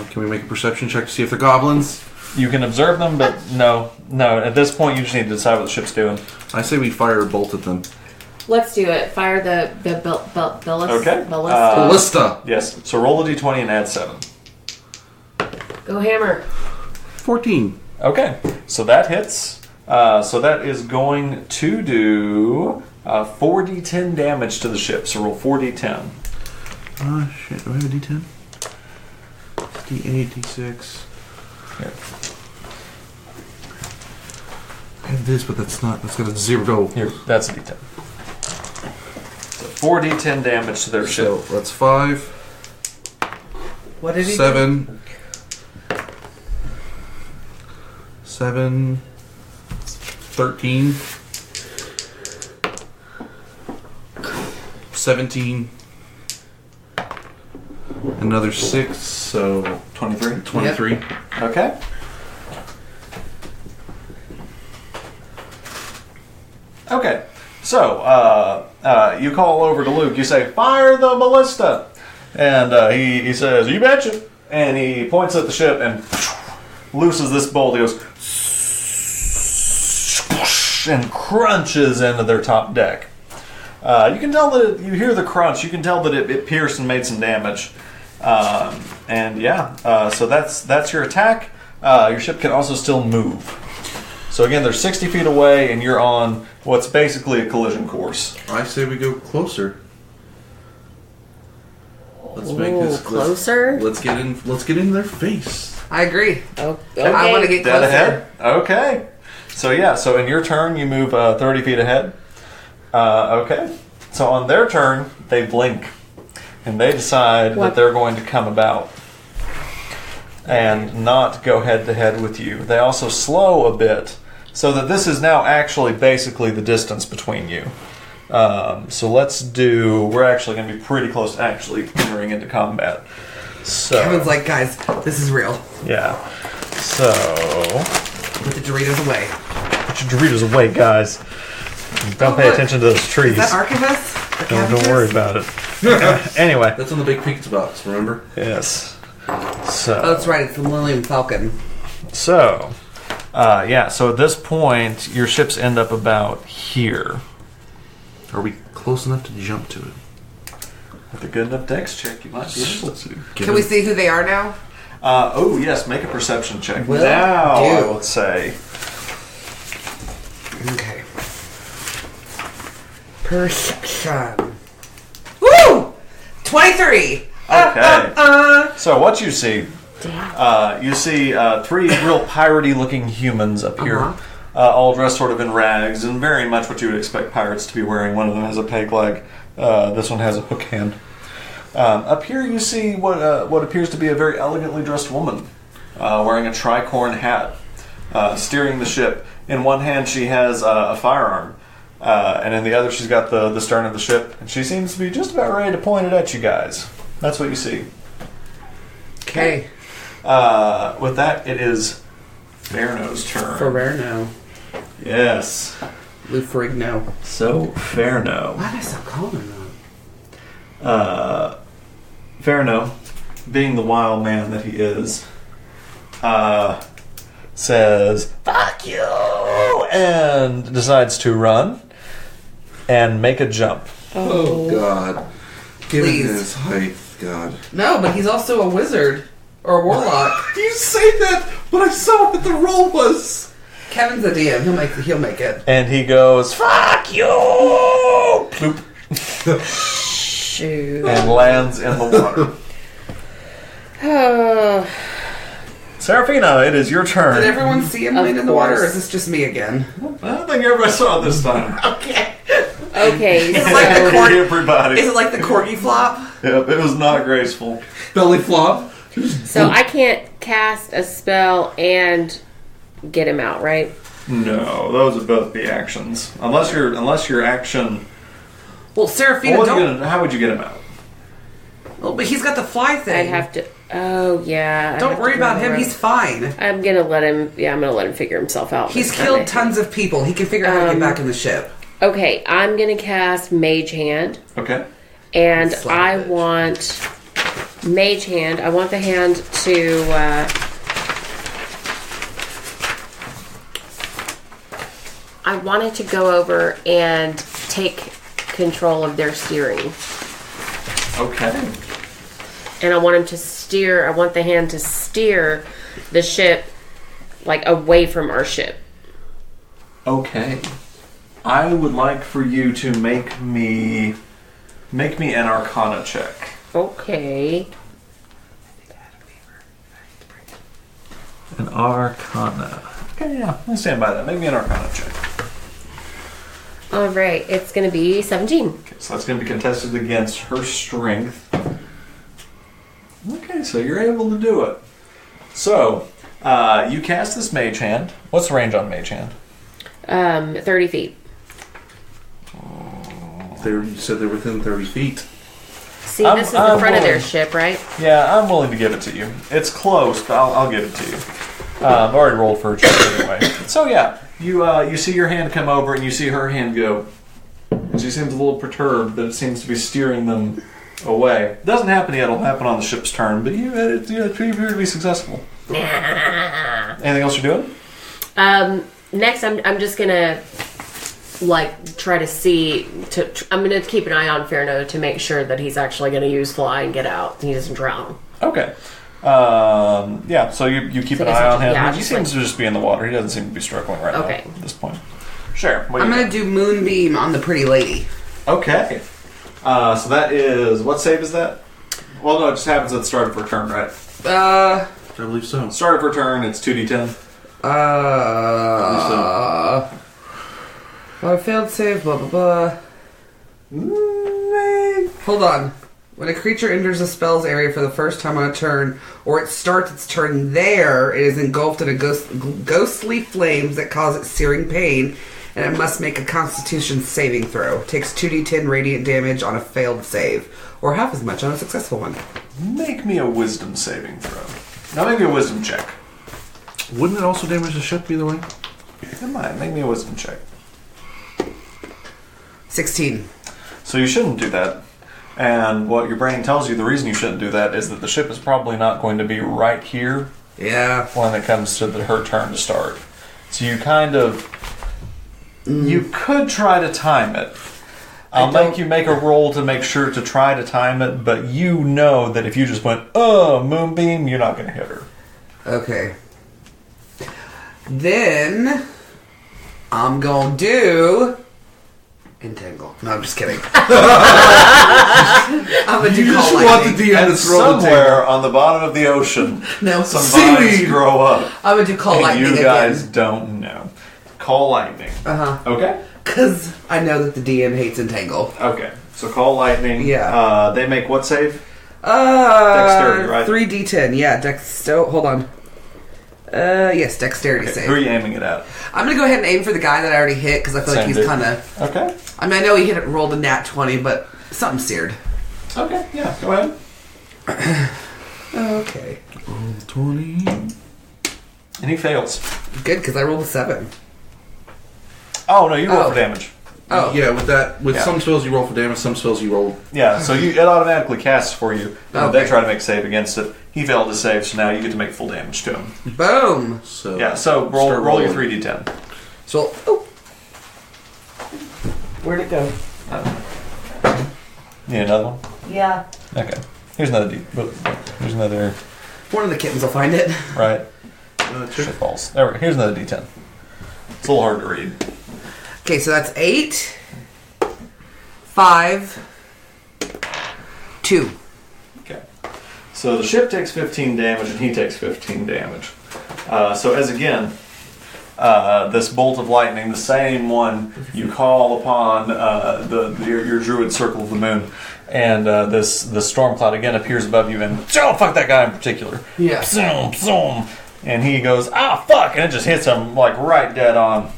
Can we make a perception check to see if they're goblins? You can observe them, but no. At this point, you just need to decide what the ship's doing. I say we fire a bolt at them. Let's do it. Fire the ballista. Okay. Ballista! Yes. So roll a d20 and add 7. Go Hammer. 14. Okay. So that hits. So that is going to do 4d10 damage to the ship. So roll 4d10. Shit. Do I have a d10? D8, d6. Here. I have this, but that's got a 0. Here. That's a d10. So 4d10 damage to their ship. So that's 5. What did he 7. 7. 13. 17. Another 6, so 23. 23. Yep. Okay. Okay. So, you call over to Luke. You say, "Fire the ballista!" And he says, "You betcha!" And he points at the ship and looses this bolt. He goes and crunches into their top deck. You can tell that you hear the crunch. You can tell that it pierced and made some damage. So that's your attack. Your ship can also still move. So again, they're 60 feet away, and you're on what's basically a collision course. I say we go closer. Let's make this closer. Let's get in their face. I agree. Oh, okay. I want to get Dead closer. ahead? Okay. So in your turn, you move 30 feet ahead. Okay. So on their turn, they blink. And they decide that they're going to come about. And not go head to head with you. They also slow a bit. So that this is now actually basically the distance between you. So we're actually going to be pretty close to actually entering into combat. So Kevin's like, guys, this is real. yeah. So Put the Doritos away. put your Doritos away, guys. Don't pay look. attention to those trees. Is that Archivist? Or Don't Cabbages? worry about it. Anyway, That's on the big pizza box, remember? yes. Oh, So that's right. It's the Millennium Falcon. so at this point, your ships end up about here. Are we close enough to jump to it? With a good enough dex check, you might be able to. Can we see who they are now? Oh yes, make a perception check. Will now do. I would say. Okay. Perception. Woo! 23! Okay. So what you see? You see 3 real piratey looking humans up here, all dressed sort of in rags, and very much what you would expect pirates to be wearing. One of them has a peg leg. This one has a hook hand. Up here you see what appears to be a very elegantly dressed woman wearing a tricorn hat, steering the ship. In one hand she has a firearm, and in the other she's got the stern of the ship, and she seems to be just about ready to point it at you guys. That's what you see. Okay. With that, it is Fairno's turn. Ferrerno. Yes. Lou Ferrigno. So, Fairno. Why did I stop calling him that? Fairno, being the wild man that he is, says, "Fuck you!" and decides to run and make a jump. Oh, God. Given Please. his height, God. No, but he's also a wizard. Or a warlock. You say that, but I saw what the roll was. Kevin's the DM. He'll make it. And he goes, "Fuck you!" Ploop. Shoot. And lands in the water. Oh. Serafina, it is your turn. Did everyone see him land in the water, or is this just me again? I don't think everybody saw it this time. Okay. Okay. Is it like the Everybody. Is it like the corgi flop? Yep, it was not graceful. Belly flop. So I can't cast a spell and get him out, right? No, those would both be actions. Unless your action. Well, Serafina, How would you get him out? Well, but he's got the fly thing. I'd have to. Oh yeah. Don't worry about him. He's fine. I'm gonna let him. Yeah, I'm gonna let him figure himself out. He's killed tons of people. He can figure out how to get back in the ship. Okay, I'm gonna cast Mage Hand. Okay. And Slap I it. want Mage Hand. I want the hand to. I want it to go over and take control of their steering. Okay. And I want him to steer. I want the hand to steer the ship like away from our ship. Okay. I would like for you to make me an Arcana check. Okay. An Arcana. Okay, yeah. I'll stand by that. Make me an Arcana check. All right. It's going to be 17. Okay, so that's going to be contested against her strength. Okay, so you're able to do it. So, you cast this Mage Hand. What's the range on Mage Hand? 30 feet. You said they're within 30 feet. See, this is the front of their ship, right? Yeah, I'm willing to give it to you. It's close, but I'll give it to you. I've already rolled for a check anyway. So yeah, you see your hand come over and you see her hand go. And she seems a little perturbed that it seems to be steering them away. It doesn't happen yet. It'll happen on the ship's turn, but you appear to be successful. Anything else you're doing? Next, I'm just gonna try to see. I'm gonna keep an eye on Ferno to make sure that he's actually gonna use fly and get out. He doesn't drown. Okay. Yeah. So you keep an eye on him. Yeah, He seems to just be in the water. He doesn't seem to be struggling right now at this point. Sure. I'm going to do Moonbeam on the pretty lady. Okay. So that is... What save is that? Well, no, it just happens at the start of her turn, right? I believe so. Start of her turn, it's 2d10. I failed save, blah, blah, blah. Hold on. When a creature enters a spell's area for the first time on a turn, or it starts its turn there, it is engulfed in a ghostly flames that cause it searing pain, and it must make a Constitution saving throw. It takes 2d10 radiant damage on a failed save, or half as much on a successful one. Make me a wisdom saving throw. Now make me a wisdom check. Wouldn't it also damage the ship either way? It might. Make me a wisdom check. 16. So you shouldn't do that. And what your brain tells you, the reason you shouldn't do that is that the ship is probably not going to be right here Yeah. when it comes to her turn to start. So you kind of... You could try to time it. I'll make you make a roll to make sure to try to time it, but you know that if you just went, Moonbeam, you're not going to hit her. Okay. Then I'm going to do Entangle. No, I'm just kidding. I'm going to do Call Lightning. the DM And to throw the somewhere on the bottom of the ocean, No, some vines grow up. I'm going to do Call And Lightning you guys again. don't know. Call lightning. Uh-huh. Okay? Because I know that the DM hates Entangle. Okay. So call lightning. Yeah. They make what save? Dexterity, right? 3d10. Yeah, hold on. Yes, Dexterity Okay, save. who are you aiming it at? I'm going to go ahead and aim for the guy that I already hit because I feel like Same he's dude. kind of... Okay. I mean, I know he rolled a nat 20, but something seared. Okay, yeah, go ahead. Okay. 20. And he fails. Good, because I rolled a 7. Oh, no, you roll Oh. for damage. Oh. Yeah, with Yeah. some spells you roll for damage, some spells you roll. Yeah, so it automatically casts for you. And Okay. they try to make a save against it. He failed to save, so now you get to make full damage to him. Boom. So Yeah, so roll start your rolling. 3d10. So, where'd it go? Need another one? Yeah. Okay. Here's another Here's another... One of the kittens will find it. Right. Sure. Shit balls. There we go. Here's another d10. a little hard to read. Okay, so that's 8, 5, 2. Okay. So the ship takes 15 damage and he takes 15 damage. So as again, this bolt of lightning, the same one you call upon your druid circle of the moon, and the storm cloud again appears above you, and oh fuck that guy in particular. Yeah. Zoom, zoom, and he goes fuck, and it just hits him like right dead on.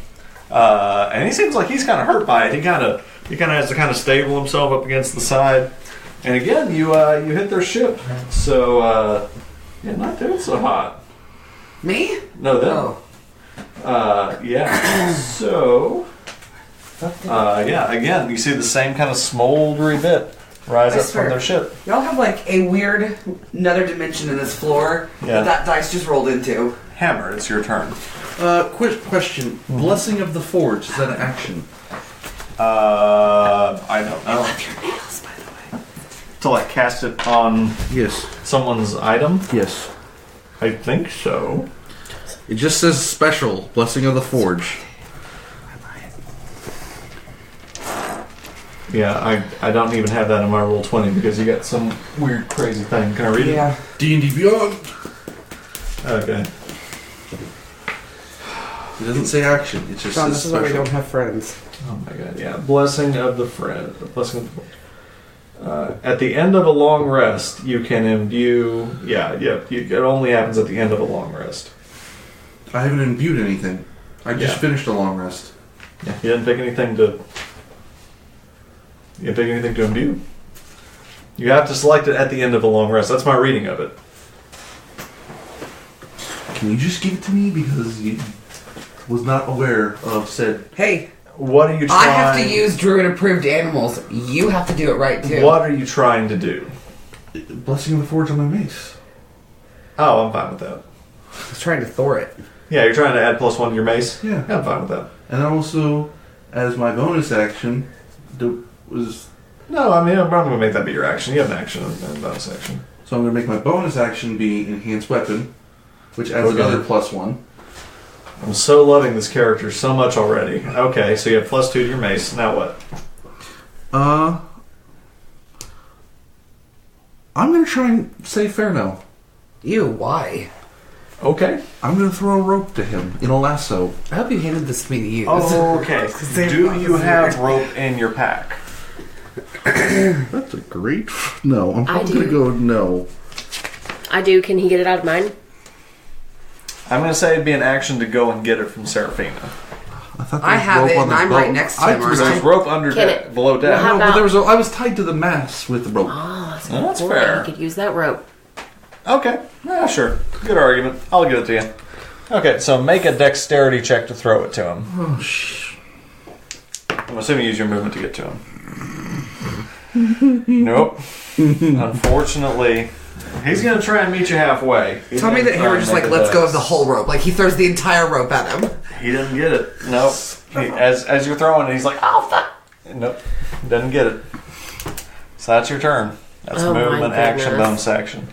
And he seems like he's kind of hurt by it. He kind of has to kind of stable himself up against the side. And again, you hit their ship. So not doing so hot. Me? No, them. Yeah. So, again, you see the same kind of smoldery bit rise up from their ship. Y'all have like a weird another dimension in this floor that dice just rolled into. Hammer, it's your turn. Quick question. Blessing of the Forge, is that an action? I don't know. I love your nails, by the way. To like cast it on Yes. someone's item? Yes. I think so. It just says special. Blessing of the Forge. Yeah, I don't even have that in my roll 20 because you got some weird crazy thing. Can I read it? D&D Beyond. Okay. It doesn't say action. It just John, says this is why we special. don't have friends. Oh my god, yeah. Blessing of the friend. Blessing of the at the end of a long rest, you can imbue... it only happens at the end of a long rest. I haven't imbued anything. I just Yeah. finished a long rest. Yeah, you didn't pick anything to... You didn't pick anything to imbue. You have to select it at the end of a long rest. That's my reading of it. Can you just give it to me? Because you was not aware of said... Hey, What are you trying... I have to use druid approved animals. You have to do it right too. What are you trying to do? Blessing of the Forge on my mace. Oh, I'm fine with that. I was trying to Thor it. Yeah, you're trying to add +1 to your mace? Yeah. I'm fine with that. And also, as my bonus action, was... No, I mean, I'm going to make that be your action. You have an action and bonus action. So I'm going to make my bonus action be Enhanced Weapon, which adds another +1. I'm so loving this character so much already. Okay, so you have +2 to your mace. Now what? I'm going to try and say Fairno. Ew, why? Okay. I'm going to throw a rope to him in a lasso. I hope you handed this to me to use. Okay. Do you have rope in your pack? That's a great... No, I'm I probably going to do. go no. I do. Can he get it out of mine? I'm going to say it'd be an action to go and get it from Serafina. I thought there I was have rope it, on and the I'm boat. right next to him, aren't There's rope under Can deck, it- below deck. Well, how No, but about- there was I was tied to the mast with the rope. Oh, that's, Oh, that's boy, fair. He could use that rope. Okay. Yeah, sure. Good argument. I'll give it to you. Okay, so make a dexterity check to throw it to him. Oh, shh. I'm assuming you use your movement to get to him. Nope. Unfortunately, he's going to try and meet you halfway. Tell me that Harry just like lets go of the whole rope. Like he throws the entire rope at him. He didn't get it. Nope. As you're throwing it, he's like, oh, fuck. Nope. Doesn't get it. So that's your turn. That's Oh, my movement, action, goodness. bonus action.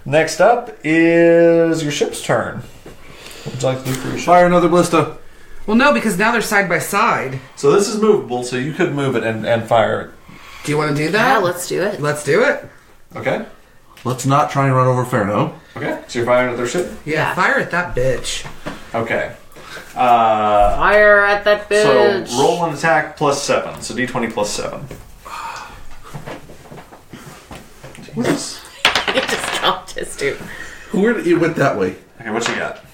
Next up is your ship's turn. What would you like to do for your ship? Fire another ballista. Well, no, because now they're side by side. So this is movable, so you could move it and fire it. Do you want to do Yeah, that? let's do it. Let's do it. Okay? Let's not try and run over Fairno. Okay. So you're firing at their ship? Yeah, fire at that bitch. Okay. Fire at that bitch. So roll an attack +7. So d20 +7. Jesus. It just got his dude. It went that way. Okay, what you got?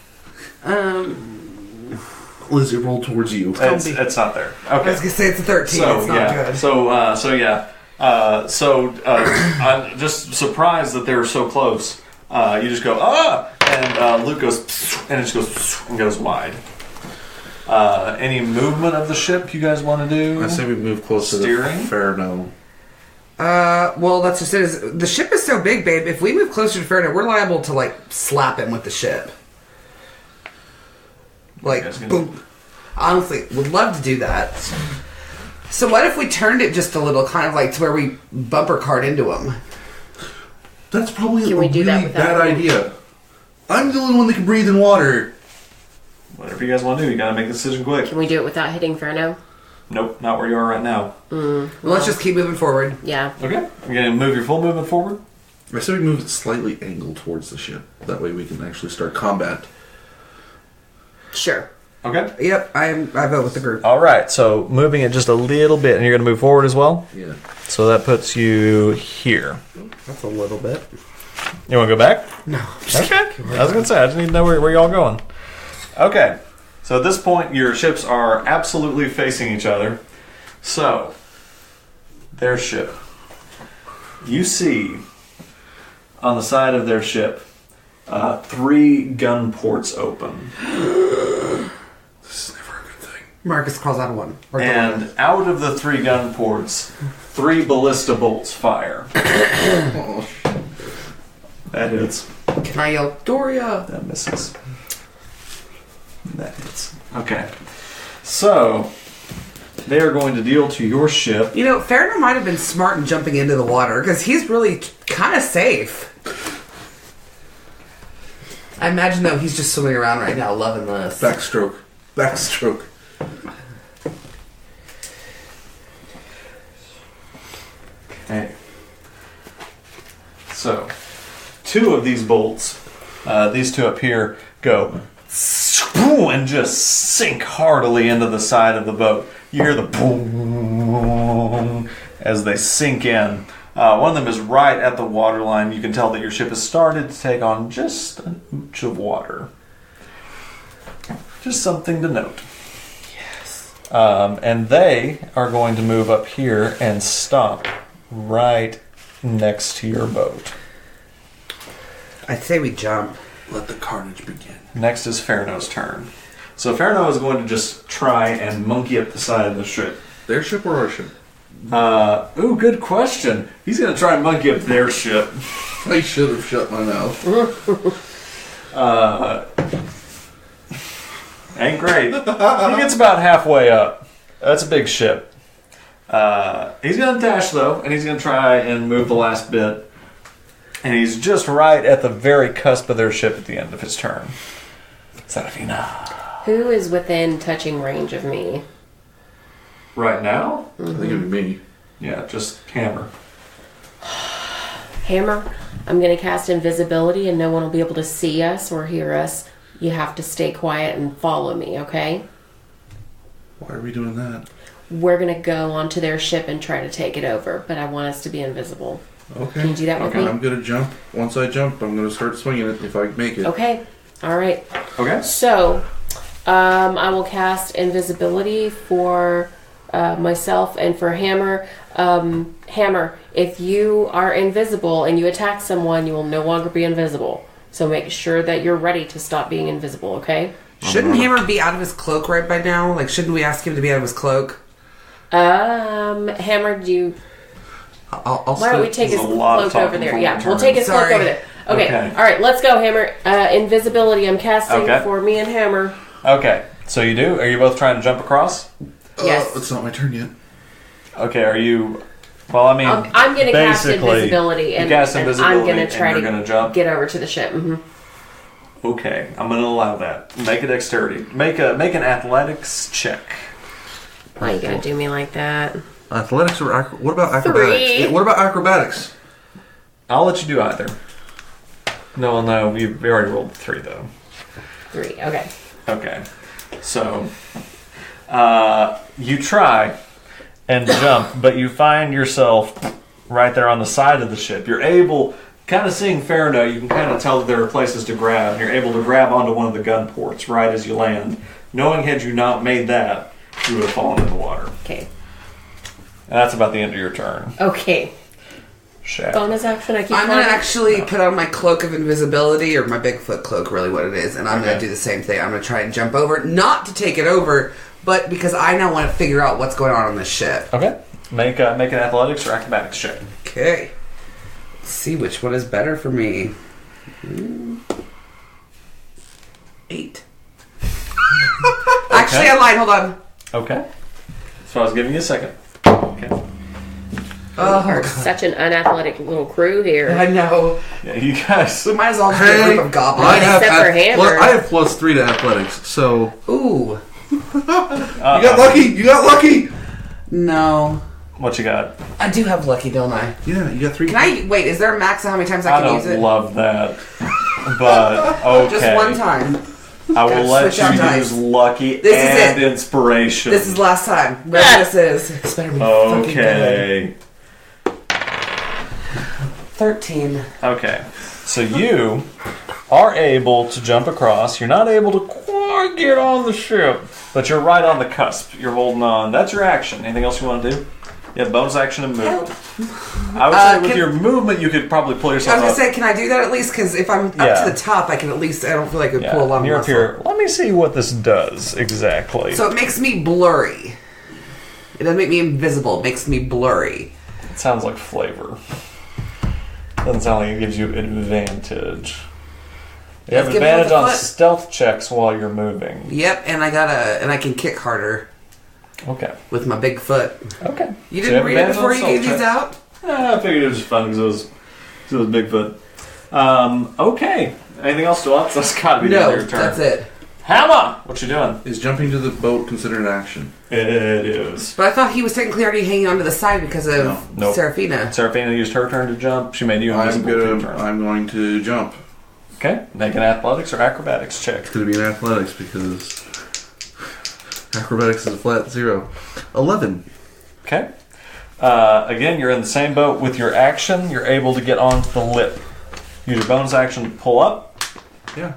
Liz, it rolled towards you. It's not there. I was Okay. gonna say it's a 13. So it's not yeah. good. I'm just surprised that they were so close. You just go and Luke goes and it just goes wide. Any movement of the ship you guys want to do? I say we move closer Steering? to Fairno. Well, that's just it. The ship is so big, babe. If we move closer to Faraday, we're liable to like slap him with the ship. Like, You guys gonna- boom. Honestly, would love to do that. So what if we turned it just a little, kind of like to where we bumper cart into him? That's probably Can a we do that really without bad rope? idea. I'm the only one that can breathe in water. Whatever you guys want to do, you gotta make the decision quick. Can we do it without hitting Ferno? Nope, not where you are right now. Well, let's just keep moving forward. Yeah. Okay, you're gonna move your full movement forward? I say we move it slightly angled towards the ship. That way we can actually start combat. Sure. Okay. Yep, I vote with the group. Alright, so moving it just a little bit, and you're gonna move forward as well? Yeah. So that puts you here. That's a little bit. You wanna go back? No. Okay. I was gonna say, I just need to know where y'all going. Okay. So at this point, your ships are absolutely facing each other. So, their ship. You see, on the side of their ship, 3 gun ports open. This is never a good thing. Marcus crawls out of one. Or the And one. out of the 3 gun ports, 3 ballista bolts fire. Oh, That hits. Can I yell, Doria? That misses. That hits. Okay. So, they are going to deal to your ship. You know, Fariner might have been smart in jumping into the water, because he's really kind of safe. I imagine, though, he's just swimming around right now, loving this. backstroke. Backstroke. Okay. So, 2 of these bolts, these 2 up here, go and just sink heartily into the side of the boat. You hear the boom as they sink in. One of them is right at the waterline. You can tell that your ship has started to take on just an inch of water. Just something to note. Yes. And they are going to move up here and stop right next to your boat. I'd say we jump. Let the carnage begin. Next is Ferno's turn. So Ferno is going to just try and monkey up the side of the ship. Their ship or our ship? Ooh, good question. He's going to try and monkey up their ship. I should have shut my mouth. Ain't great. He gets about halfway up. That's a big ship. He's going to dash, though, and he's going to try and move the last bit. And he's just right at the very cusp of their ship at the end of his turn. Serafina. Who is within touching range of me? Right now? I think it'd be me. Yeah, just hammer. Hammer, I'm going to cast invisibility and no one will be able to see us or hear us. You have to stay quiet and follow me, okay? Why are we doing that? We're going to go onto their ship and try to take it over, but I want us to be invisible. Okay. Can you do that with me? I'm gonna jump. Once I jump, I'm gonna start swinging it if I make it. Okay. All right. Okay. So, I will cast invisibility for myself and for Hammer. Hammer, if you are invisible and you attack someone, you will no longer be invisible. So make sure that you're ready to stop being invisible, okay? Shouldn't Hammer be out of his cloak right by now? Like, shouldn't we ask him to be out of his cloak? Hammer, do you... I'll Why don't we take his There's a lot of cloak over talking there? for Yeah, one we'll turn. take his cloak Sorry. over there. Okay. Okay. All right, let's go, Hammer. Invisibility, I'm casting Okay. for me and Hammer. Okay. So you do? Are you both trying to jump across? Yes. It's not my turn yet. Okay, are you... Well, I mean, I'm going to cast basically, invisibility, and, you cast and invisibility, I'm going to try and you're to gonna jump. get over to the ship. Mm-hmm. Okay, I'm going to allow that. Make a dexterity. Make an athletics check. Why are you going to do me like that? Athletics or what about acrobatics? 3. Yeah, what about acrobatics? I'll let you do either. No, you already rolled 3 though. 3. Okay. Okay, so you try and jump, but you find yourself right there on the side of the ship. You're able, kind of seeing Farino, you can kind of tell that there are places to grab, and you're able to grab onto one of the gun ports right as you land. Knowing had you not made that, you would have fallen in the water. Okay. And that's about the end of your turn. Okay. Shaq. Bonus action, I keep I'm going to flying. actually put on my cloak of invisibility, or my Bigfoot cloak, really what it is, and I'm going Okay. to do the same thing. I'm going to try and jump over, not to take it over, but because I now want to figure out what's going on this ship. Okay. Make an athletics or acrobatics check. Okay. Let's see which one is better for me. 8. Actually, I lied. Hold on. Okay. So I was giving you a second. Okay. are such an unathletic little crew here. I know. Yeah, you guys. We might as well just be a group of goblins. Except for Hammer. I have +3 to athletics, so Ooh. you got lucky. You got lucky. No. What you got? I do have lucky, don't I? Yeah, you got 3. Can I wait? Is there a max of how many times I can use don't it? love that, but okay. Just one time. I will Gotta let switch out you dice. use lucky This is and it. inspiration. This is last time. Whatever this is. It's better be fucking good. okay. 13. Okay, so you are able to jump across. You're not able to quite get on the ship, but you're right on the cusp. You're holding on. That's your action. Anything else you want to do? Yeah, bonus action and movement. I would say with your movement, you could probably pull I yourself was up. going to say, can I do that at least? Because if I'm up to the top, I can at least, I don't feel like I could pull a lot of you're up muscle. here. Let me see what this does exactly. So it makes me blurry. It doesn't make me invisible. It makes me blurry. It sounds like flavor. Doesn't sound like it gives you advantage. You have Let's give it advantage with the on foot. stealth checks while you're moving. Yep, and I can kick harder Okay. with my big foot. Okay. You So didn't have read it advantage before on you gave stealth these checks. out? I figured it was fun because it was Bigfoot. Okay. Anything else to watch? That's got to be the end No, of your turn. that's it. Hammer! What you doing? Is jumping to the boat considered an action? It is. But I thought he was technically already hanging onto the side because of No. Nope. Serafina. Serafina used her turn to jump. She made you invisible for your turn. I'm going to jump. Okay. Make an athletics or acrobatics check. It's going to be an athletics because acrobatics is a flat 0. 11. Okay. Again, you're in the same boat with your action. You're able to get onto the lip. Use your bonus action to pull up. Yeah.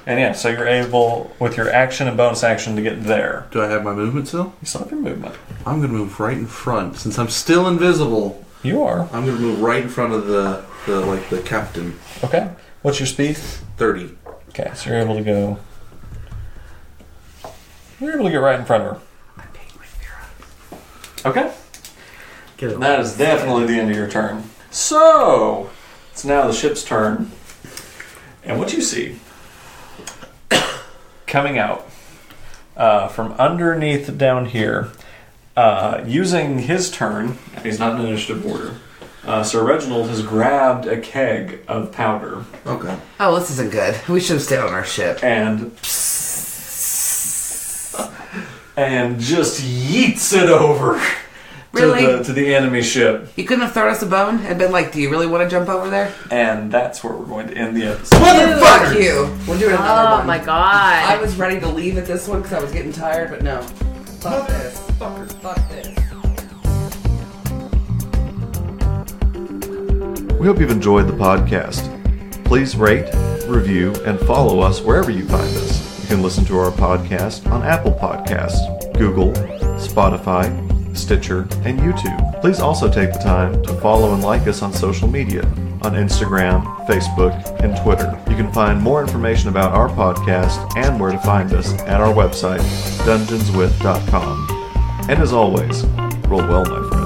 And yeah, so you're able, with your action and bonus action, to get there. Do I have my movement still? You still have your movement. I'm going to move right in front. Since I'm still invisible, You are. I'm going to move right in front of the captain. Okay. What's your speed? 30. Okay, so you're able to go... You're able to get right in front of her. Okay. Get it. That is definitely the end of your turn. So, it's now the ship's turn. And what you see coming out from underneath down here, using his turn, he's not in initiative order, Sir Reginald has grabbed a keg of powder Okay. Oh, this isn't good. We should have stayed on our ship. and just yeets it over Really? to the enemy ship. You couldn't have thrown us a bone and been like, do you really want to jump over there? And that's where we're going to end the episode. Fuck you! We're doing another Oh one. my I god. was ready to leave at this one because I was getting tired, but no. Fuck this. Fucker. Fuck this. We hope you've enjoyed the podcast. Please rate, review, and follow us wherever you find us. You can listen to our podcast on Apple Podcasts, Google, Spotify, Stitcher, and YouTube. Please also take the time to follow and like us on social media, on Instagram, Facebook, and Twitter. You can find more information about our podcast and where to find us at our website, dungeonswith.com. And as always, roll well, my friends.